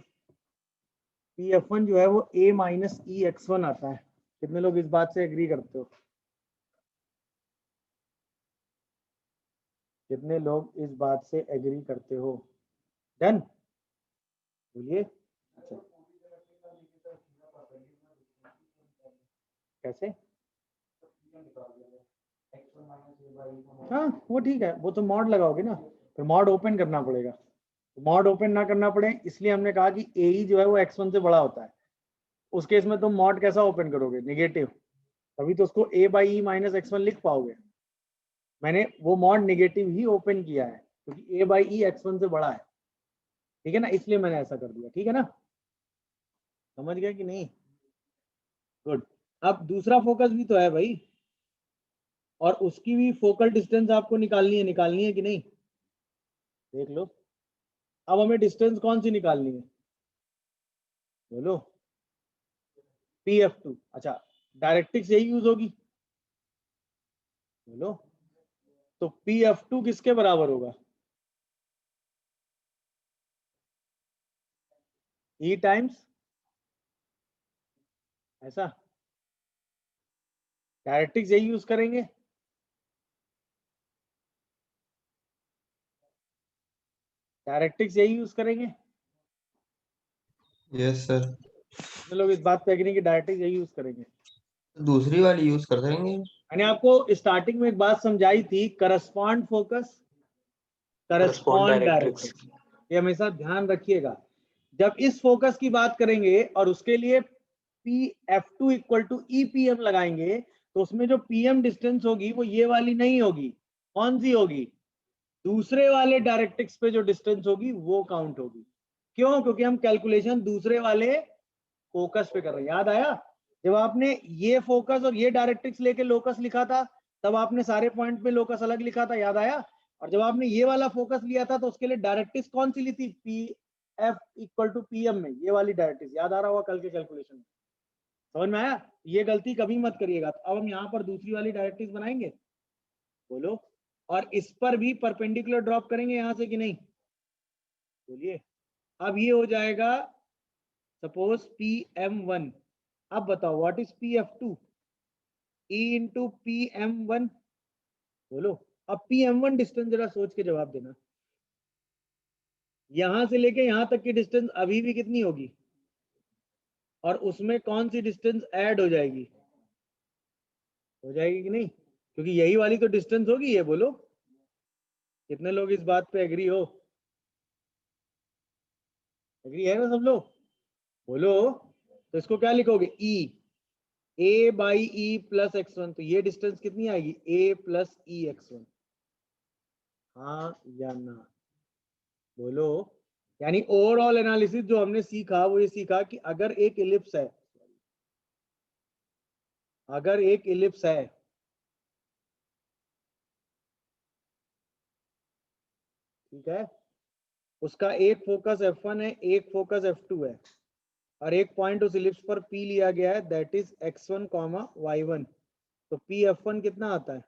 PF1 जो है वो A माइनस E x1 आता है। कितने लोग इस बात से एग्री करते हो? कितने लोग इस बात से एग्री करते हो? डन, बोलिए। अच्छा, कैसे? हाँ वो ठीक है, वो तो मॉड लगाओगे ना, फिर मॉड ओपन करना पड़ेगा। तो मॉड ओपन ना करना पड़े इसलिए हमने कहा कि AE जो है वो x1 से बड़ा होता है। उस केस में तुम मॉड कैसा ओपन करोगे? नेगेटिव, तभी तो उसको A/E माइनस x1 लिख पाओगे। मैंने वो मॉड नेगेटिव ही ओपन किया है, क्योंकि a बाई ई x1 से बड़ा है, ठीक है ना, इसलिए मैंने ऐसा कर दिया, ठीक है ना, समझ गया कि नहीं? गुड। अब दूसरा फोकस भी तो है भाई, और उसकी भी फोकल डिस्टेंस आपको निकालनी है कि नहीं? देख लो। अब हमें डिस्टेंस कौन सी निकालनी है, बोलो? PF2। अच्छा, डायरेक्ट्रिक्स यही यूज होगी, बोलो? तो PF2 किसके बराबर होगा? E टाइम्स ऐसा, डायरेक्ट्रिक्स यही यूज करेंगे, डायरेक्ट्रिक्स यही यूज करेंगे। Yes sir. कितने लोग इस बात पे एग्री कि डायरेक्ट्रिक्स यही यूज करेंगे? दूसरी वाली यूज कर देंगे। मैंने आपको स्टार्टिंग में एक बात समझाई थी, correspond focus, correspond correspond directrix. Directrix, ये हमेशा ध्यान रखिएगा। जब इस फोकस की बात करेंगे और उसके लिए PF2 इक्वल टू EPM लगाएंगे, तो उसमें जो PM डिस्टेंस होगी वो ये वाली नहीं होगी, कौन सी होगी? दूसरे वाले डायरेक्ट्रिक्स पे जो डिस्टेंस होगी वो काउंट होगी। क्यों? क्योंकि हम कैलकुलेशन दूसरे वाले फोकस पे कर रहे हैं। याद आया? जब आपने ये फोकस और ये डायरेक्ट्रिक्स लेके लोकस लिखा था, तब आपने सारे पॉइंट पे लोकस अलग लिखा था, याद आया? और जब आपने ये वाला फोकस लिया था तो उसके लिए डायरेक्ट्रिक्स कौन सी ली थी? PF इक्वल टू PM में, ये वाली डायरेक्ट्रिक्स। याद आ रहा होगा कल के कैलकुलेशन में? समझ में आया? ये गलती कभी मत करिएगा। तो अब हम यहाँ पर दूसरी वाली डायरेक्ट्रिक्स बनाएंगे, बोलो? और इस पर भी परपेंडिकुलर ड्रॉप करेंगे यहाँ से कि नहीं, बोलिए? अब ये हो जाएगा सपोज PM1। अब बताओ what is PF2? E into PM1, बोलो? अब PM1 डिस्टेंस जरा सोच के जवाब देना। यहां से लेके यहां तक की डिस्टेंस अभी भी कितनी होगी, और उसमें कौन सी डिस्टेंस ऐड हो जाएगी? हो जाएगी कि नहीं? क्योंकि यही वाली तो डिस्टेंस होगी ये, बोलो? कितने लोग इस बात पे एग्री हो? एग्री है ना सब लोग? बोलो? तो इसको क्या लिखोगे? A by E plus x1, तो ये डिस्टेंस कितनी आएगी? A प्लस E x1, हाँ या ना, बोलो? यानी ओवरऑल एनालिसिस जो हमने सीखा वो ये सीखा कि अगर एक इलिप्स है, अगर एक इलिप्स है, ठीक है, उसका एक फोकस F1 है, एक फोकस F2 है, और एक पॉइंट उस इलिप्स पर P लिया गया है, दैट इज x1, y1, तो PF1 कितना आता है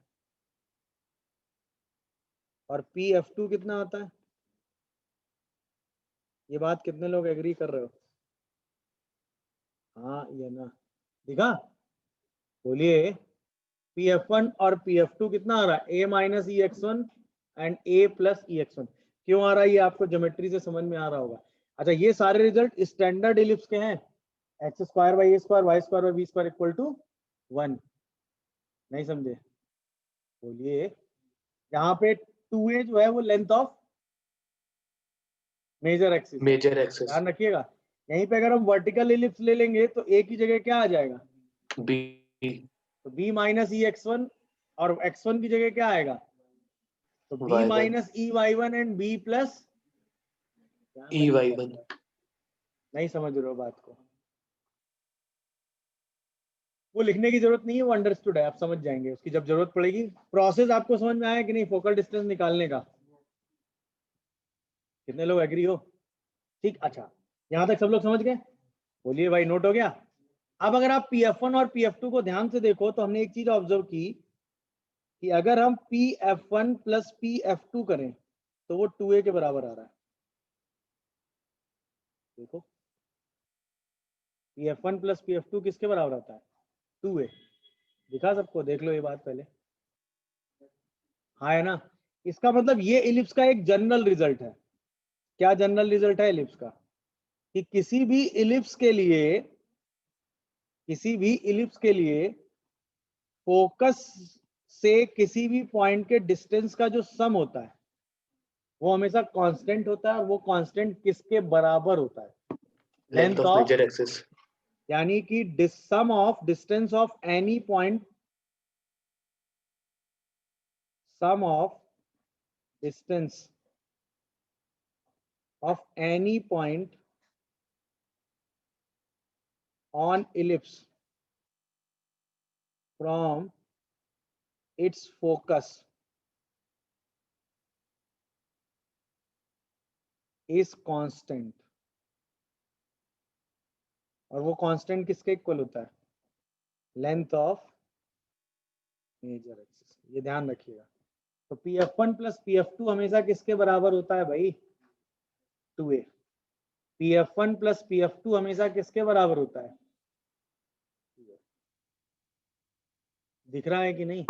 और PF2 कितना आता है? ये बात कितने लोग एग्री कर रहे हो? हाँ या ना, दिखा? बोलिए? PF1 और PF2 कितना आ रहा है? A minus E x1 and A plus E x1। क्यों आ रहा है ये आपको ज्योमेट्री से समझ में आ रहा होगा। अच्छा, ये सारे रिजल्ट स्टैंडर्ड इलिप्स के हैं, x square by a square y square by b square equal to 1। नहीं समझे? बोलिए? यहाँ पे 2a जो है वो length of major axis, major axis. ध्यान रखिएगा। यहीं पे अगर हम वर्टिकल इलिप्स ले लेंगे तो a की जगह क्या आ जाएगा? B तो b माइनस ई x1, और x1 की जगह क्या आएगा? तो b Y1 minus E y1 and b plus E Y1। नहीं समझ रहे हो बात को? वो लिखने की जरूरत नहीं है, वो अंडरस्टूड है, आप समझ जाएंगे उसकी जब जरूरत पड़ेगी। प्रोसेस आपको समझ में आया कि नहीं फोकल डिस्टेंस निकालने का? कितने लोग एग्री हो? ठीक, अच्छा, यहां तक सब लोग समझ गए? बोलिए भाई, नोट हो गया? अब अगर आप PF1 और PF2 को ध्यान से देखो तो हमने एक चीज ऑब्जर्व की कि अगर हम PF1 प्लस PF2 करें तो वो 2a के बराबर आ रहा है। देखो, PF1 प्लस PF2 किसके बराबर आता है? 2a। दिखा सबको? देख लो ये बात पहले। हाँ है ना? इसका मतलब ये इलिप्स का एक जनरल रिजल्ट है। क्या जनरल रिजल्ट है इलिप्स का? कि किसी भी इलिप्स के लिए फोकस से किसी भी पॉइंट के डिस्टेंस का जो सम होता है वो हमेशा कांस्टेंट होता है, और वो कांस्टेंट किसके बराबर होता है? Length of major axis. यानी कि sum of distance of any point, sum of distance of any point on ellipse from its focus is constant. और वो कांस्टेंट किसके इक्वल होता है? Length of major axis. ये ध्यान रखिएगा। तो PF1 प्लस PF2 हमेशा किसके बराबर होता है भाई? 2a। PF1 प्लस PF2 हमेशा किसके बराबर होता है? 2a। दिख रहा है कि नहीं?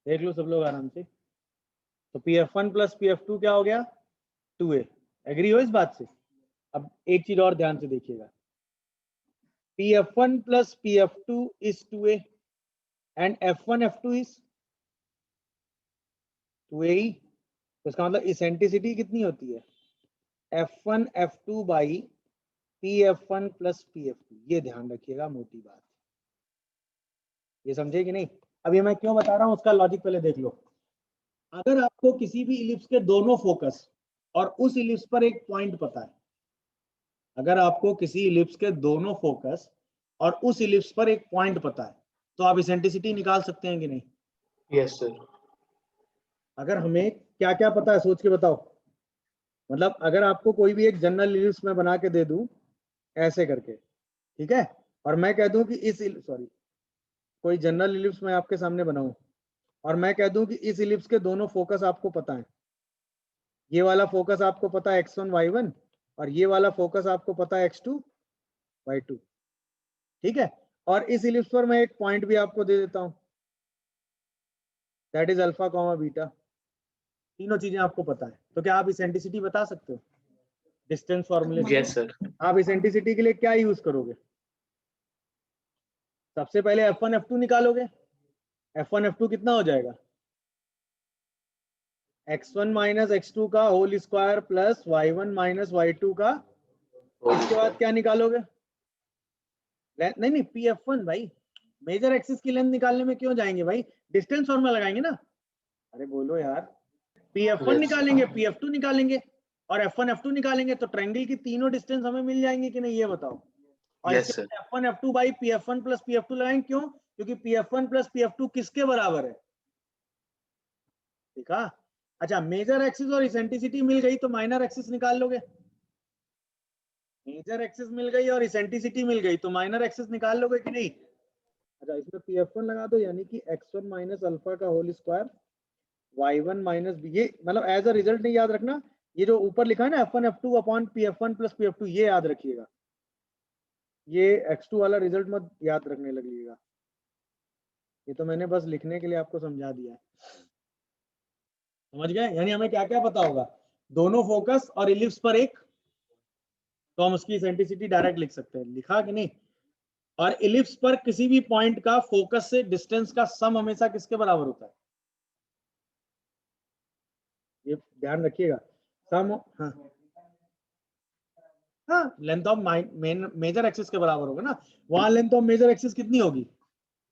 देख लो सब लोग आराम से। तो PF1 प्लस PF2 क्या हो गया? 2a। एग्री हो इस बात से? अब एक चीज और ध्यान से देखिएगा। PF1 plus PF2 is 2a and F1 F2 is 2a ही। तो इसका मतलब इसेंट्रिसिटी कितनी होती है? F1 F2 by PF1 plus PF2। ये ध्यान रखिएगा, मोटी बात। ये समझे कि नहीं? अभी मैं क्यों बता रहा हूं उसका लॉजिक पहले देख लो। अगर आपको किसी भी इलिप्स के दोनों फोकस और उस इलिप्स पर एक पॉइंट पता है, अगर आपको किसी इलिप्स के दोनों फोकस और उस इलिप्स पर एक पॉइंट पता है, तो आप इसेंट्रिसिटी निकाल सकते हैं कि नहीं? Yes sir. अगर हमें क्या क्या पता है सोच के बताओ। मतलब अगर आपको कोई भी एक जनरल इलिप्स में बना के दे दूं ऐसे करके, ठीक है, और मैं कह दूं कि इस कोई जनरल इलिप्स मैं आपके सामने बनाऊं और मैं कह दूं कि इस इलिप्स के दोनों फोकस आपको पता है। ये वाला फोकस आपको पता है x1 y1 और ये वाला फोकस आपको पता है x2 y2, ठीक है। और इस इलिप्स पर मैं एक पॉइंट भी आपको दे देता हूं, that is alpha comma beta. तीनों चीजें आपको पता है, तो क्या आप इसेंट्रिसिटी बता सकते हो डिस्टेंस फॉर्मूले से? Yes sir. आप इसेंट्रिसिटी के लिए क्या यूज करोगे? सबसे पहले F1 F2 निकालोगे। F1 F2 कितना हो जाएगा? x1 माइनस x2 का whole square plus y1 minus y2 का। इसके बाद क्या निकालोगे? नहीं नहीं, PF1 भाई, मेजर एक्सिस की लेंथ निकालने में क्यों जाएंगे भाई? डिस्टेंस फॉर्मूला लगाएंगे ना। अरे बोलो यार। PF1 Yes. निकालेंगे, PF2 निकालेंगे और F1 F2 निकालेंगे, तो ट्रायंगल की तीनों डिस्टेंस हमें मिल जाएंगे कि नहीं, ये बताओ। और Yes, इसके sir. बाद F1 F2 by PF1 plus PF2 लगाएंगे। क्यों? क्योंकि PF1 प्लस PF2 किसके बराबर है? ठीक है। अच्छा, मेजर एक्सिस और इसेंट्रिसिटी मिल गई तो माइनर एक्सिस निकाल लोगे। मेजर एक्सिस मिल गई और इसेंट्रिसिटी मिल गई तो माइनर एक्सिस निकाल लोगे कि नहीं? अच्छा, इसमें PF1 लगा दो, यानी कि x1 माइनस अल्फा का whole square y1 minus b. ये मतलब एज अ रिजल्ट नहीं याद रखना, ये जो ऊपर लिखा है ना F1 F2 upon PF1 plus PF2, ये याद रखिएगा। ये x2 वाला रिजल्ट मत याद रखने लगिएगा। ये तो मैंने बस लिखने के लिए आपको समझा दिया है। समझ गए? यानी हमें क्या क्या पता होगा? दोनों फोकस और इलिप्स पर एक, तो हम उसकी इसेंट्रिसिटी डायरेक्ट लिख सकते हैं। लिखा कि नहीं? और इलिप्स पर किसी भी पॉइंट का फोकस से डिस्टेंस का सम हमेशा किसके बराबर होता है? ये ध्यान रखिएगा। सम, हाँ हाँ, लेंथ ऑफ मेजर एक्सिस के बराबर होगा ना। वहां लेंथ ऑफ मेजर एक्सिस कितनी होगी?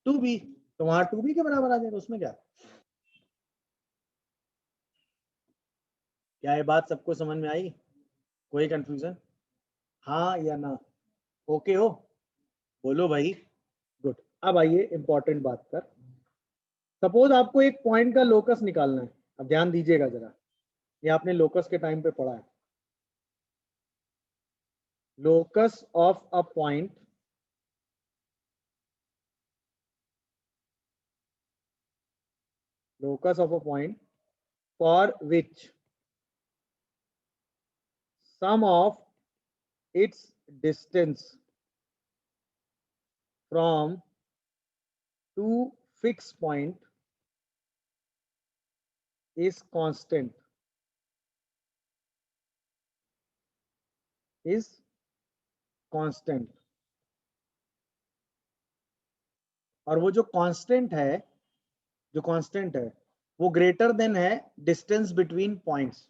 2b, तो वहां 2b के बराबर आ जाएगा। उसमें क्या? क्या ये बात सबको समझ में आई? कोई कंफ्यूजन? हाँ या ना? ओके हो? बोलो भाई। गुड। अब आइए इंपॉर्टेंट बात पर। सपोज आपको एक पॉइंट का लोकस निकालना है। अब ध्यान दीजिएगा जरा, ये आपने लोकस के टाइम पे पढ़ा है। Locus of a point locus of a point for which sum of its distance from two fixed point is constant, is constant। और वो जो कांस्टेंट है, जो कांस्टेंट है वो ग्रेटर देन है डिस्टेंस बिटवीन पॉइंट्स।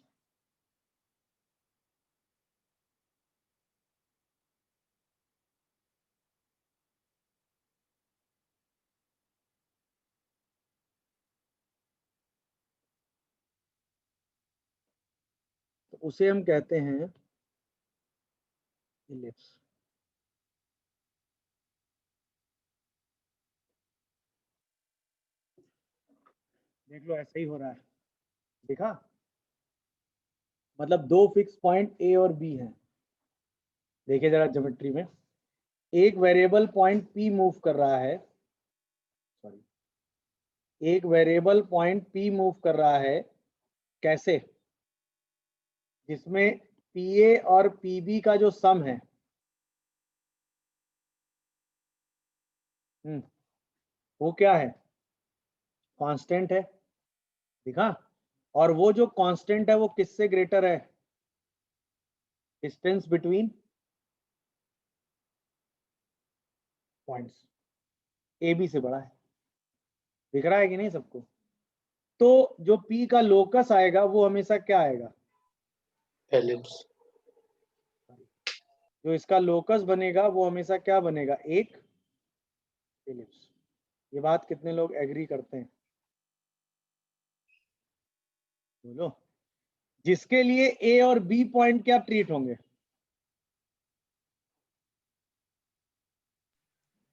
तो उसे हम कहते हैं इलिप्स। देख लो ऐसा ही हो रहा है, देखा, मतलब दो फिक्स पॉइंट ए और बी हैं। देखिए जरा ज्योमेट्री में, एक वेरिएबल पॉइंट पी मूव कर रहा है, सॉरी, एक वेरिएबल पॉइंट पी मूव कर रहा है, कैसे, जिसमें पीए और पीबी का जो सम है, वो क्या है, कांस्टेंट है, देखा, और वो जो कांस्टेंट है वो किससे ग्रेटर है, distance between points, A B से बड़ा है। दिख रहा है कि नहीं सबको? तो जो P का लोकस आएगा वो हमेशा क्या आएगा, एलिप्स। जो इसका लोकस बनेगा वो हमेशा क्या बनेगा, एक एलिप्स। ये बात कितने लोग एग्री करते हैं, बोलो। जिसके लिए A और B पॉइंट क्या ट्रीट होंगे,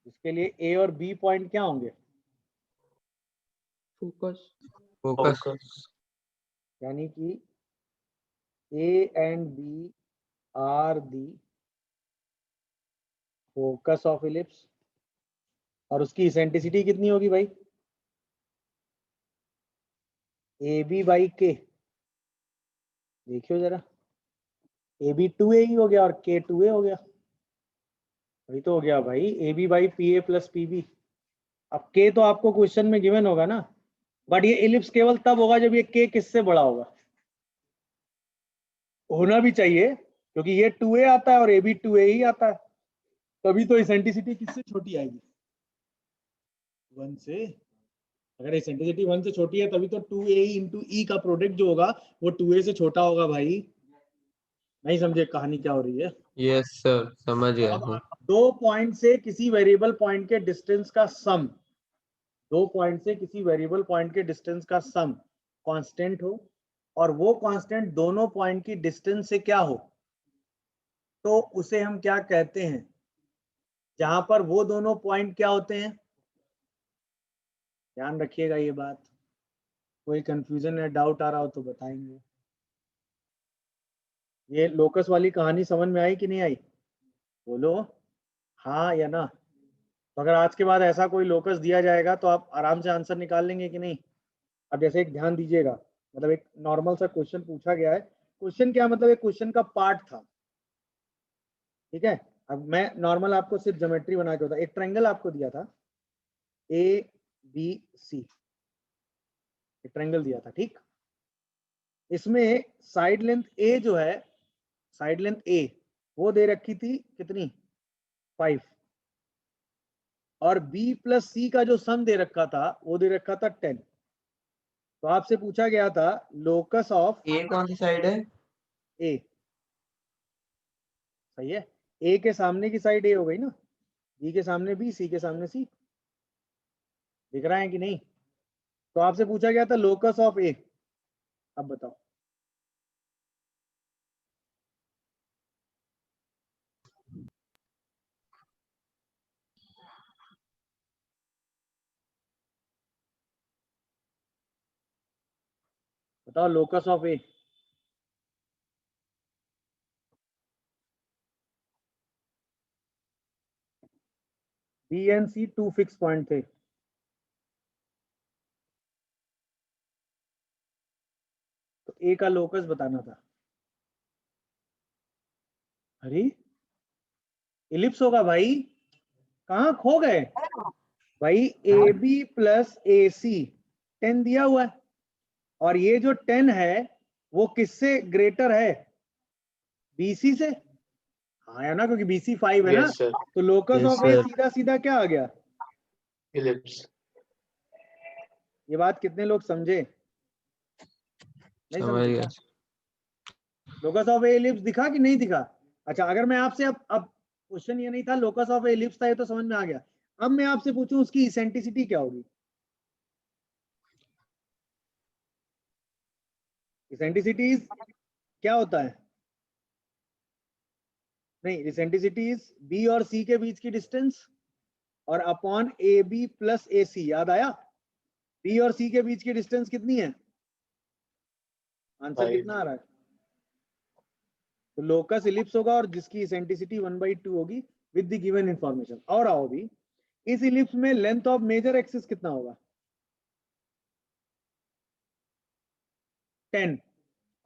जिसके लिए A और B पॉइंट क्या होंगे, फोकस फोकस फोकस। यानी कि A and B are the focus of ellipse। और उसकी इसेंट्रिसिटी कितनी होगी भाई, AB/K। देखियो जरा, AB 2A ही हो गया और K 2A हो गया, वही तो हो गया भाई, AB/PA + PB। अब K तो आपको क्वेश्चन में गिवन होगा ना, बट ये इलिप्स केवल तब होगा जब ये K किससे बड़ा होगा, होना भी चाहिए, क्योंकि ये 2A आता है और AB 2A ही आता है, तभी तो इसेंट्रिसिटी किससे छोटी आएगी, 1 से। अगर इसेंट्रिसिटी 1 से छोटी है तभी तो 2A × E का प्रोडक्ट जो होगा वो 2A से छोटा होगा भाई। नहीं समझे कहानी क्या हो रही है? यस सर, समझ गया अब हूँ। दो पॉइंट से किसी वेरिएबल पॉइंट के डिस्टेंस का सम, दो पॉइंट से किसी वेरिएबल पॉइंट के डिस्टेंस का सम कांस्टेंट हो, और वो कांस्टेंट दोनों पॉइंट की डिस्टेंस से क्या हो, तो उसे हम क्या कहते हैं, जहां पर वो दोनों पॉइंट क्या होते हैं, ध्यान रखिएगा ये बात, कोई कंफ्यूजन या डाउट आ रहा हो तो बताएंगे। ये लोकस वाली कहानी समझ में आई कि नहीं आई, बोलो हाँ या ना। तो अगर आज के बाद ऐसा कोई लोकस दिया जाएगा तो आप आराम से आंसर निकाल लेंगे कि नहीं। अब जैसे एक ध्यान दीजिएगा, मतलब एक नॉर्मल सा क्वेश्चन पूछा गया है, क्वेश्चन क्या मतलब एक क्वेश्चन का पार्ट था, ठीक है। अब मैं नॉर्मल आपको सिर्फ ज्योमेट्री बना के होता, एक ट्रायंगल आपको दिया था ABC, एक ट्रायंगल दिया था, ठीक। इसमें साइड लेंथ A जो है, साइड लेंथ A वो दे रखी थी कितनी, 5, और B + C का जो सम दे रखा था वो दे रखा था 10। तो आपसे पूछा गया था लोकस ऑफ ए कौन सी साइड है? A, सही है, A के सामने की साइड A हो गई ना, B के सामने B, C के सामने C, दिख रहा है कि नहीं। तो आपसे पूछा गया था लोकस ऑफ A, अब बताओ। बताओ locus of A। B and C 2 fix point थे, तो A का लोकस बताना था। अरे इलिप्स होगा भाई, कहाँ खो गए भाई, AB + AC 10 दिया हुआ है, और ये जो 10 है वो किससे ग्रेटर है, BC से, हाँ है ना, क्योंकि BC 5 है ना, यस सर, तो locus Yes, of A sir. सीधा सीधा क्या आ गया। इलिप्स। ये बात कितने लोग समझे, नहीं समझ समझे? गया। लोकस ऑफ ए इलिप्स दिखा कि नहीं दिखा? अच्छा, अगर मैं आपसे अब क्वेश्चन ये नहीं था, लोकस ऑफ ए इलिप्स था, ये तो समझ में आ गया। अब मैं आपसे पूछूं उसकी इसेंट्रिसिटी क्या होगी। इसेंट्रिसिटी क्या होता है? नहीं, इसेंट्रिसिटी इज बी और सी के बीच की डिस्टेंस और अपॉन ए बी प्लस ए सी। याद आया? बी और सी के बीच की डिस्टेंस कितनी है? आंसर 5. कितना आ रहा है? तो लोकस इलिप्स होगा और जिसकी इसेंट्रिसिटी 1/2 होगी विद द गिवन इंफॉर्मेशन। और आओ भी, इस इलिप्स में लेंथ ऑफ मेजर एक्सिस कितना होगा? 10।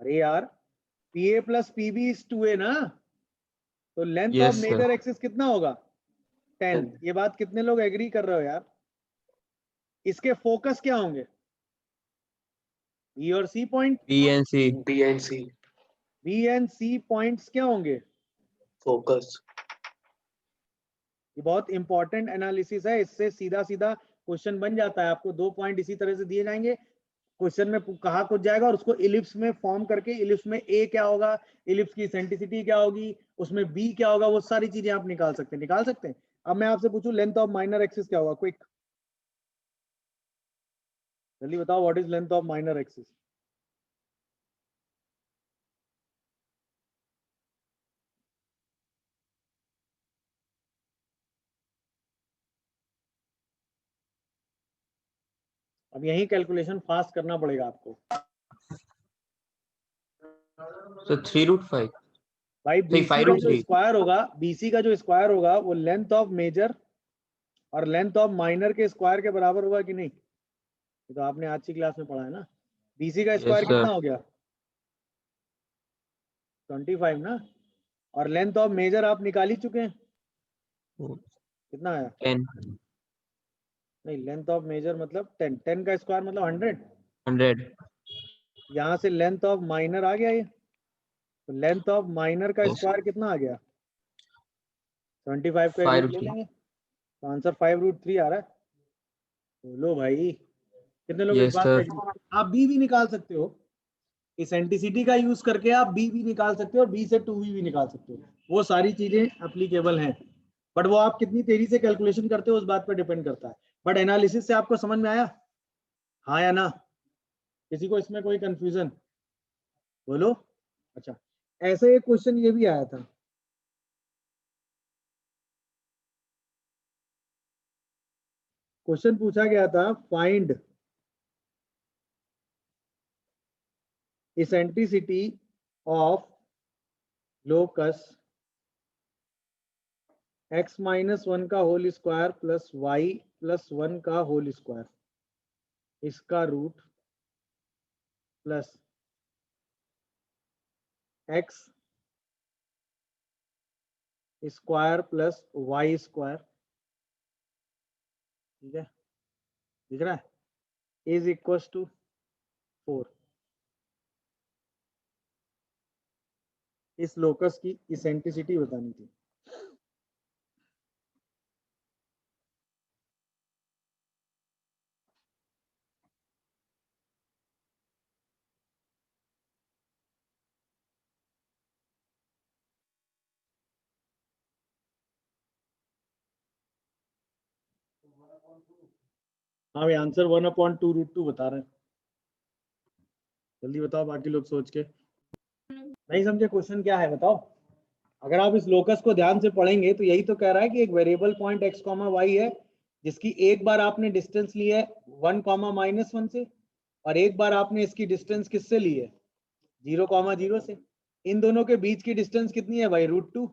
अरे यार, P A plus P B is 2a ना, तो length of yes sir. Major axis कितना होगा? 10। 10. ये बात कितने लोग एग्री कर रहे हो यार? इसके फोकस क्या होंगे? बी और C point. B and C. B and C. B and C points क्या होंगे? Focus. ये बहुत इंपॉर्टेंट एनालिसिस है, इससे सीधा सीधा क्वेश्चन बन जाता है। आपको 2 पॉइंट इसी तरह से दिए जाएंगे, क्वेश्चन में कहा कुछ जाएगा और उसको इलिप्स में फॉर्म करके, इलिप्स में ए क्या होगा, इलिप्स की इसेंट्रिसिटी क्या होगी, उसमें बी क्या होगा, वो सारी चीजें आप निकाल सकते हैं। अब मैं आपसे पूछूं लेंथ ऑफ माइनर एक्सिस क्या होगा? क्विक, जल्दी बताओ, what is length of minor axis? अब यही कैलकुलेशन फास्ट करना पड़ेगा आपको। तो 3√5। भाई नहीं, बीसी का जो 5√3। स्क्वायर होगा, बीसी का जो स्क्वायर होगा वो लेंथ ऑफ मेजर और लेंथ ऑफ माइनर के स्क्वायर के बराबर होगा कि नहीं? ये तो आपने आज की क्लास में पढ़ा है ना। बीसी का यस स्क्वायर सर। कितना हो गया? 25 ना। और लेंथ ऑफ मेजर आप निकाल ही चुके हैं, कितना आया? 10। नहीं, लेंथ ऑफ मेजर मतलब 10, 10 का स्क्वायर मतलब 100। 100। यहाँ से लेंथ ऑफ माइनर आ गया ये, तो लेंथ ऑफ माइनर का यस। स्क्वायर कितना आ गया? 25 का रूट ले 5√3। लेंगे, तो आंसर 5√3 आ रहा है। बोलो भाई, कितने लोग इस यस बात पे सर। agree? आप बी भी निकाल सकते हो, इसेंट्रिसिटी का यूज करके आप बी भी निकाल सकते हो और बी से 2v भी निकाल सकते हो, वो सारी चीजें एप्लीकेबल हैं। बट वो आप कितनी तेजी से कैलकुलेशन करते हो उस बात पर डिपेंड करता है। बट एनालिसिस से आपको समझ में आया? हाँ या ना? किसी को इसमें कोई कंफ्यूजन? बोलो। अच्छा, ऐसे एक क्वेश्चन ये भी आया था, क्वेश्चन पूछा गया था, find eccentricity of locus x minus 1 का whole square plus y plus 1 का होल स्क्वायर, इसका root plus x square plus y square, ठीक है, दिख रहा है, इज इक्वल टू 4। इस लोकस की इसेंट्रिसिटी बतानी थी। हाँ भाई, आंसर 1/2√2 बता रहे हैं। जल्दी बताओ, बाकी लोग सोच के। नहीं समझे क्वेश्चन क्या है बताओ? अगर आप इस लोकस को ध्यान से पढ़ेंगे तो यही तो कह रहा है कि एक वेरिएबल पॉइंट x, y है, जिसकी एक बार आपने डिस्टेंस ली है 1, -1 से, और एक बार आपने इसकी डिस्टेंस किससे ली है? 0, 0 से। इन दोनों के बीच की डिस्टेंस कितनी है भाई? √2।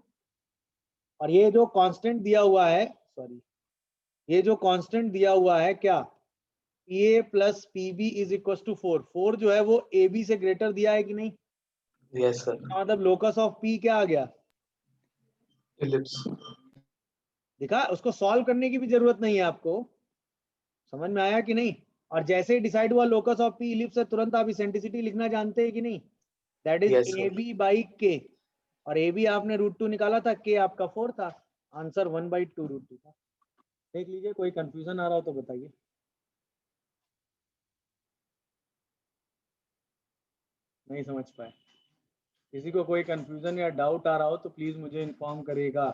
और ये जो कांस्टेंट दिया हुआ है, सॉरी, ये जो कांस्टेंट दिया हुआ है क्या? A plus P B is equal to 4। 4 जो है वो ए बी से ग्रेटर दिया है कि नहीं? Yes, sir. मतलब लोकस ऑफ पी क्या आ गया? Ellipse. दिखा, उसको सॉल्व करने की भी जरूरत नहीं है आपको। समझ में आया कि नहीं? और जैसे ही डिसाइड हुआ लोकस ऑफ पी इलिप्स है, तुरंत आप इसेंट्रिसिटी लिखना जानते हैं कि नहीं? That is Yes, a sir. B by k, और ए बी आपने √2 निकाला था, के आपका 4 था, आंसर 1/2√2 था। देख लीजिए, कोई कंफ्यूजन आ रहा हो तो बताइए। नहीं समझ पाए? किसी को कोई कंफ्यूजन या डाउट आ रहा हो तो प्लीज मुझे इन्फॉर्म करिएगा।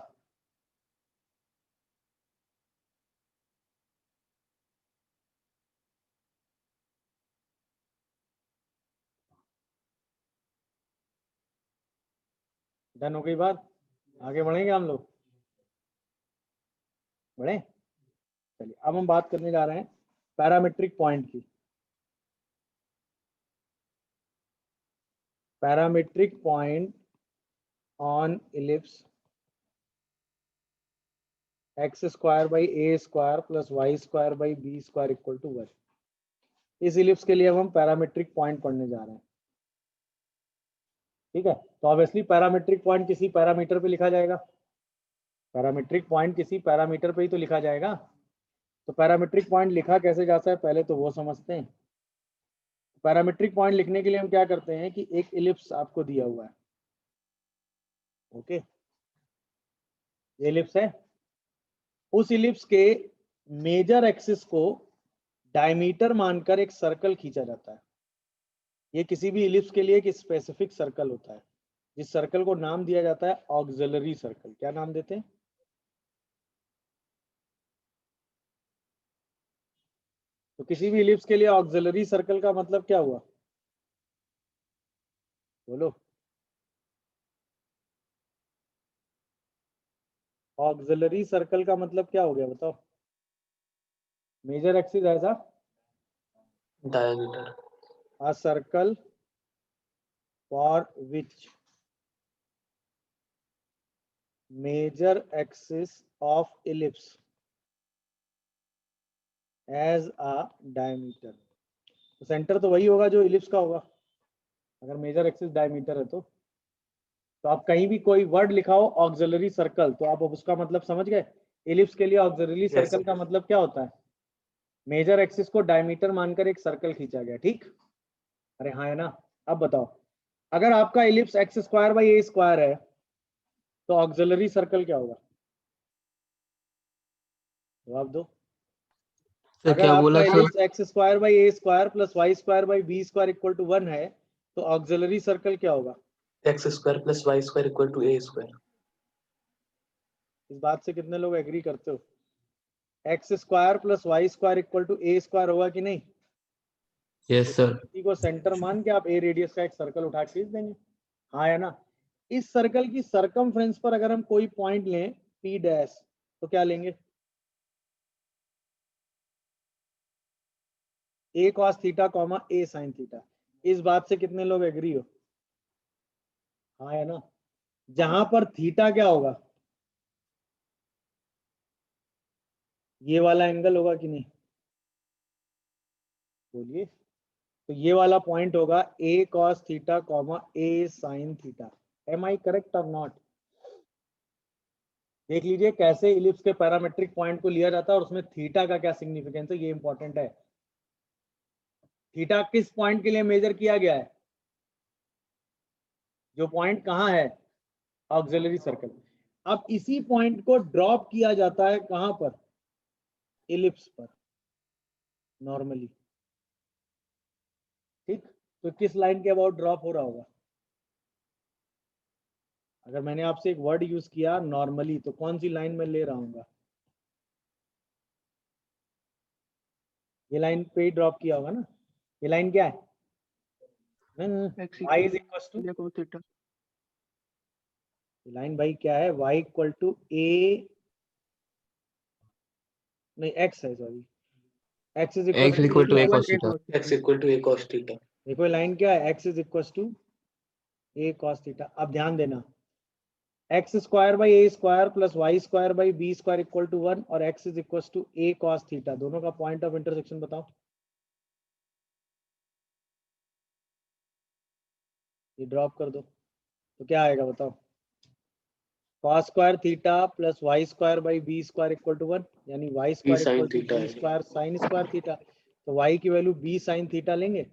डन हो गई बात, आगे बढ़ेंगे हम लोग, बढ़े। चलिए अब हम बात करने जा रहे हैं पैरामीट्रिक पॉइंट की। Parametric point on ellipse x square by A square plus y square by B square equal to 1। इस इलिप्स के लिए अब हम पैरामीट्रिक पॉइंट पढ़ने जा रहे हैं, ठीक है। तो ऑब्वियसली पैरामीट्रिक पॉइंट किसी पैरामीटर पे लिखा जाएगा, पैरामीट्रिक पॉइंट किसी पैरामीटर पे ही तो लिखा जाएगा। तो पैरामीट्रिक पॉइंट लिखा कैसे जाता है पहले तो वो समझते हैं। पैरामीट्रिक पॉइंट लिखने के लिए हम क्या करते हैं कि एक इलिप्स आपको दिया हुआ है, ओके, ये इलिप्स है, उस इलिप्स के मेजर एक्सिस को डायमीटर मानकर एक सर्कल खींचा जाता है। ये किसी भी इलिप्स के लिए एक स्पेसिफिक सर्कल होता है, जिस सर्कल को नाम दिया जाता है ऑक्सिलरी सर्कल। क्या नाम देते हैं? तो किसी भी इलिप्स के लिए ऑक्सिलरी सर्कल का मतलब क्या हुआ, बोलो। ऑक्सिलरी सर्कल का मतलब क्या हो गया बताओ? मेजर एक्सिस ऐसा diameter, a circle for which major axis of ellipse as a diameter। तो सेंटर तो वही होगा जो इलिप्स का होगा, अगर मेजर एक्सिस डायमीटर है तो आप कहीं भी कोई वर्ड लिखाओ ऑक्सिलरी सर्कल तो आप उसका मतलब समझ गए। इलिप्स के लिए ऑक्सिलरी Yes, सर्कल sir. का मतलब क्या होता है? मेजर एक्सिस को डायमीटर मानकर एक सर्कल खींचा गया, ठीक। अरे हाँ है ना। अब बताओ, अगर आपका ellipse x square by A square है तो ऑक्सिलरी सर्कल क्या होगा? जवाब दो। सर अगर क्या आपका बोला सर? Ellipse x square by A square plus y square by B square equal to 1 है तो ऑक्सिलरी सर्कल क्या होगा? x square plus y square equal to a square. इस बात से कितने लोग एग्री करते हो? X square plus y square equal to A square होगा कि नहीं? Yes sir. इसी को सेंटर मान के आप ए रेडियस का एक सर्कल उठा के खींच देंगे, हाँ है ना। इस सर्कल की सरकमफ्रेंस पर अगर हम कोई पॉइंट लें पी डैश तो क्या लेंगे? ए cos theta comma a sine theta. इस बात से कितने लोग एग्री हो? हाँ है ना। जहां पर थीटा क्या होगा? ये वाला एंगल होगा कि नहीं, बोलिए। तो ये वाला पॉइंट होगा a cos theta comma a sine theta. Am I correct or not? देख लीजिए कैसे इलिप्स के पैरामेट्रिक पॉइंट को लिया जाता है और उसमें थीटा का क्या सिग्निफिकेंस है, ये इंपॉर्टेंट है। थीटा किस पॉइंट के लिए मेजर किया गया है? जो पॉइंट कहाँ है? Auxiliary circle. अब इसी पॉइंट को ड्रॉप किया जाता है कहां पर? इलिप्स पर नॉर्मली, ठीक। तो किस लाइन के अबाउट ड्रॉप हो रहा होगा? अगर मैंने आपसे एक वर्ड यूज किया नॉर्मली तो कौन सी लाइन में ले रहा हूँ? ये लाइन पे ही ड्रॉप किया होगा ना। ये लाइन क्या है? y is equal to, line भाई क्या है? y इक्वल टू ए, नहीं x है, sorry, x is X equal to a cos theta. x equal to a cos theta. देखो लाइन क्या है? x is equal to a cos theta. अब ध्यान देना, x square by A square plus y square by B square equal to 1 और x is equal to a cos theta, दोनों का point of intersection बताओ। ये ड्रॉप कर दो तो क्या आएगा बताओ? cos square theta plus y square by B square equal to 1, यानी y square sin equal to theta b square sine square theta. तो y की वैल्यू b साइन थीटा लेंगे।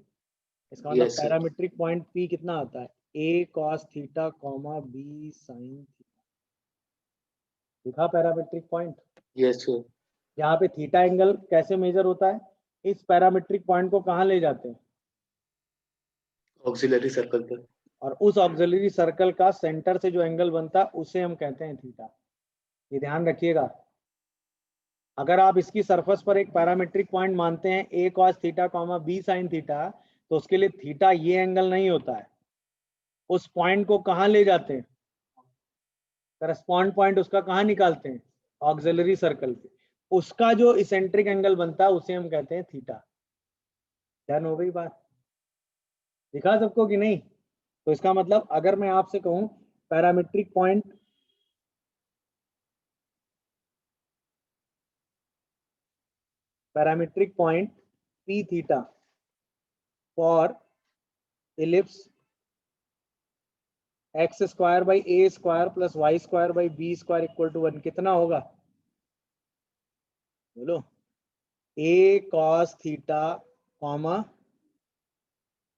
इसका मतलब Yes, sir. Parametric point p कितना आता है? a cos थीटा कॉमा b साइन थीटा। दिखा पैरामीट्रिक पॉइंट? Yes, sir. यहाँ पे थीटा एंगल कैसे मेजर होता है? इस पैरामीट्रिक पॉइंट को कहाँ ले जाते हैं? Auxiliary circle पर. और उस ऑक्सिलरी सर्कल का सेंटर से जो एंगल बनता है उसे हम कहते हैं थीटा। ये ध्यान रखिएगा। अगर आप इसकी सरफेस पर एक पैरामीट्रिक पॉइंट मानते हैं a cos थीटा कॉमा b साइन थीटा तो उसके लिए थीटा ये एंगल नहीं होता है। उस पॉइंट को कहाँ ले जाते हैं? करस्पॉन्ड पॉइंट उसका कहाँ निकालते हैं, ऑक्सिलरी सर्कल पे, उसका जो इसेंट्रिक एंगल बनता है उसे हम कहते हैं थीटा। डन हो गई बात, दिखा सबको कि नहीं? तो इसका मतलब अगर मैं आपसे कहूं parametric point p theta for ellipse x square by A square plus y square by B square equal to 1, कितना होगा बोलो? A cos theta comma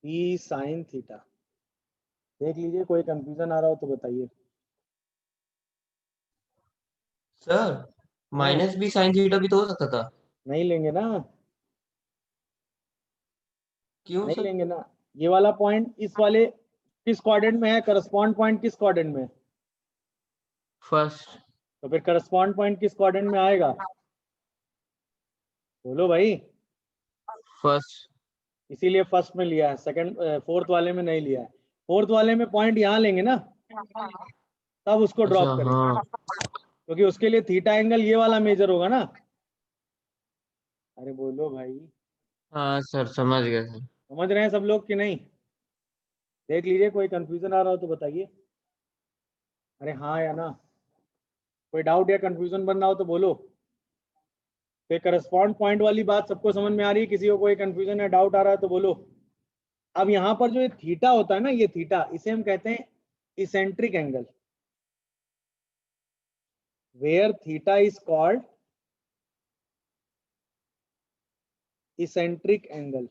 b sine theta. देख लीजिए, कोई कंफ्यूजन आ रहा हो तो बताइए। Sir minus b sine theta भी तो हो सकता था। नहीं लेंगे ना, क्यों नहीं सर? लेंगे ना। ये वाला पॉइंट इस वाले किस क्वाड्रेंट में है, करस्पॉन्ड पॉइंट किस क्वाड्रेंट में है? फर्स्ट। तो फिर करस्पॉन्ड पॉइंट किस क्वाड्रेंट में आएगा बोलो भाई? फर्स्ट। इसीलिए फर्स्ट में लिया है, सेकंड फोर्थ वाले में नहीं लिया है। फोर्थ वाले में पॉइंट यहाँ लेंगे ना, तब उसको अच्छा ड्रॉप करेंगे, हाँ। क्योंकि उसके लिए थीटा एंगल ये वाला मेजर होगा ना। अरे बोलो भाई, हाँ सर समझ गए सर। समझ रहे हैं सब लोग कि नहीं? देख लीजिए, कोई कंफ्यूजन आ रहा हो तो बताइए। अरे हाँ या ना, कोई डाउट या कंफ्यूजन बन रहा हो तो बोलो। फिर करस्पॉन्ड पॉइंट वाली बात सबको समझ में आ रही है? किसी को कोई कंफ्यूजन या डाउट आ रहा है तो बोलो। अब यहाँ पर जो ये थीटा होता है ना, ये थीटा, इसे हम कहते हैं eccentric angle, where theta is called eccentric angle.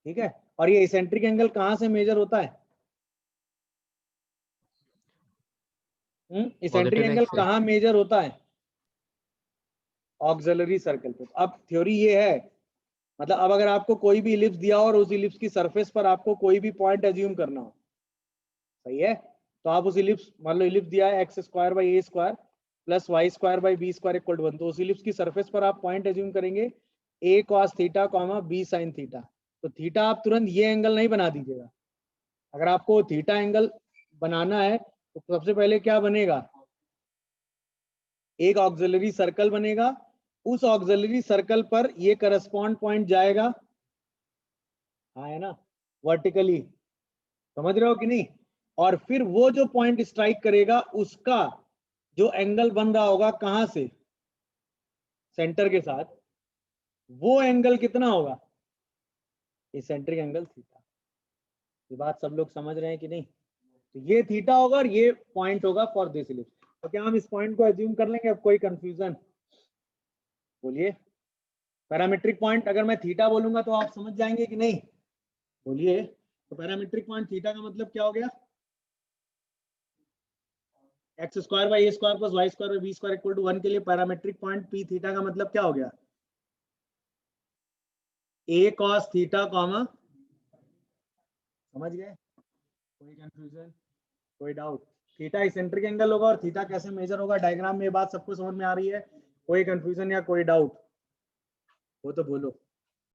ठीक है, और ये इसेंट्रिक एंगल कहां से मेजर होता है? इसेंट्रिक पॉजिटिव एंगल एक्स से। कहां मेजर होता है? ऑक्सिलरी सर्कल पे। अब थ्योरी ये है, मतलब अब अगर आपको कोई भी इलिप्स दिया हो और उस इलिप्स की सरफेस पर आपको कोई भी पॉइंट एज्यूम करना हो, सही है, तो आप उस इलिप्स, मान लो इलिप्स दिया है x square by A square plus y square by B square equal to 1, तो उस इलिप्स की सरफेस पर आप पॉइंट एज्यूम करेंगे a cos theta comma b sine theta. तो थीटा आप तुरंत ये एंगल नहीं बना दीजिएगा। अगर आपको थीटा एंगल बनाना है तो सबसे पहले क्या बनेगा, एक ऑक्सिलरी सर्कल बनेगा, उस ऑक्सिलरी सर्कल पर ये करस्पॉन्ड पॉइंट जाएगा, हाँ है ना, वर्टिकली, समझ रहे हो कि नहीं? और फिर वो जो पॉइंट स्ट्राइक करेगा उसका जो एंगल बन रहा होगा कहां से, सेंटर के साथ, वो एंगल कितना होगा, इसेंट्रिक एंगल थीटा। ये बात सब लोग समझ रहे हैं कि नहीं? तो ये थीटा होगा और ये पॉइंट होगा फॉर दिस इलिप्स। तो क्या हम इस पॉइंट को एज्यूम कर लेंगे? अब कोई कंफ्यूजन बोलिए। पैरामीट्रिक पॉइंट अगर मैं थीटा बोलूंगा तो आप समझ जाएंगे कि नहीं बोलिए? तो पैरामीट्रिक पॉइंट थीटा का मतलब क्या हो गया, x square by A square plus y square by B square equal to 1 के लिए पैरामीट्रिक पॉइंट पी थीटा का मतलब क्या हो गया, ए कॉस थीटा कॉमा, समझ गए? कोई कंफ्यूजन, कोई डाउट? थीटा इसेंट्रिक एंगल होगा और थीटा कैसे मेजर होगा डायग्राम में, ये बात सबको समझ में आ रही है? कोई कंफ्यूजन या कोई डाउट हो तो बोलो।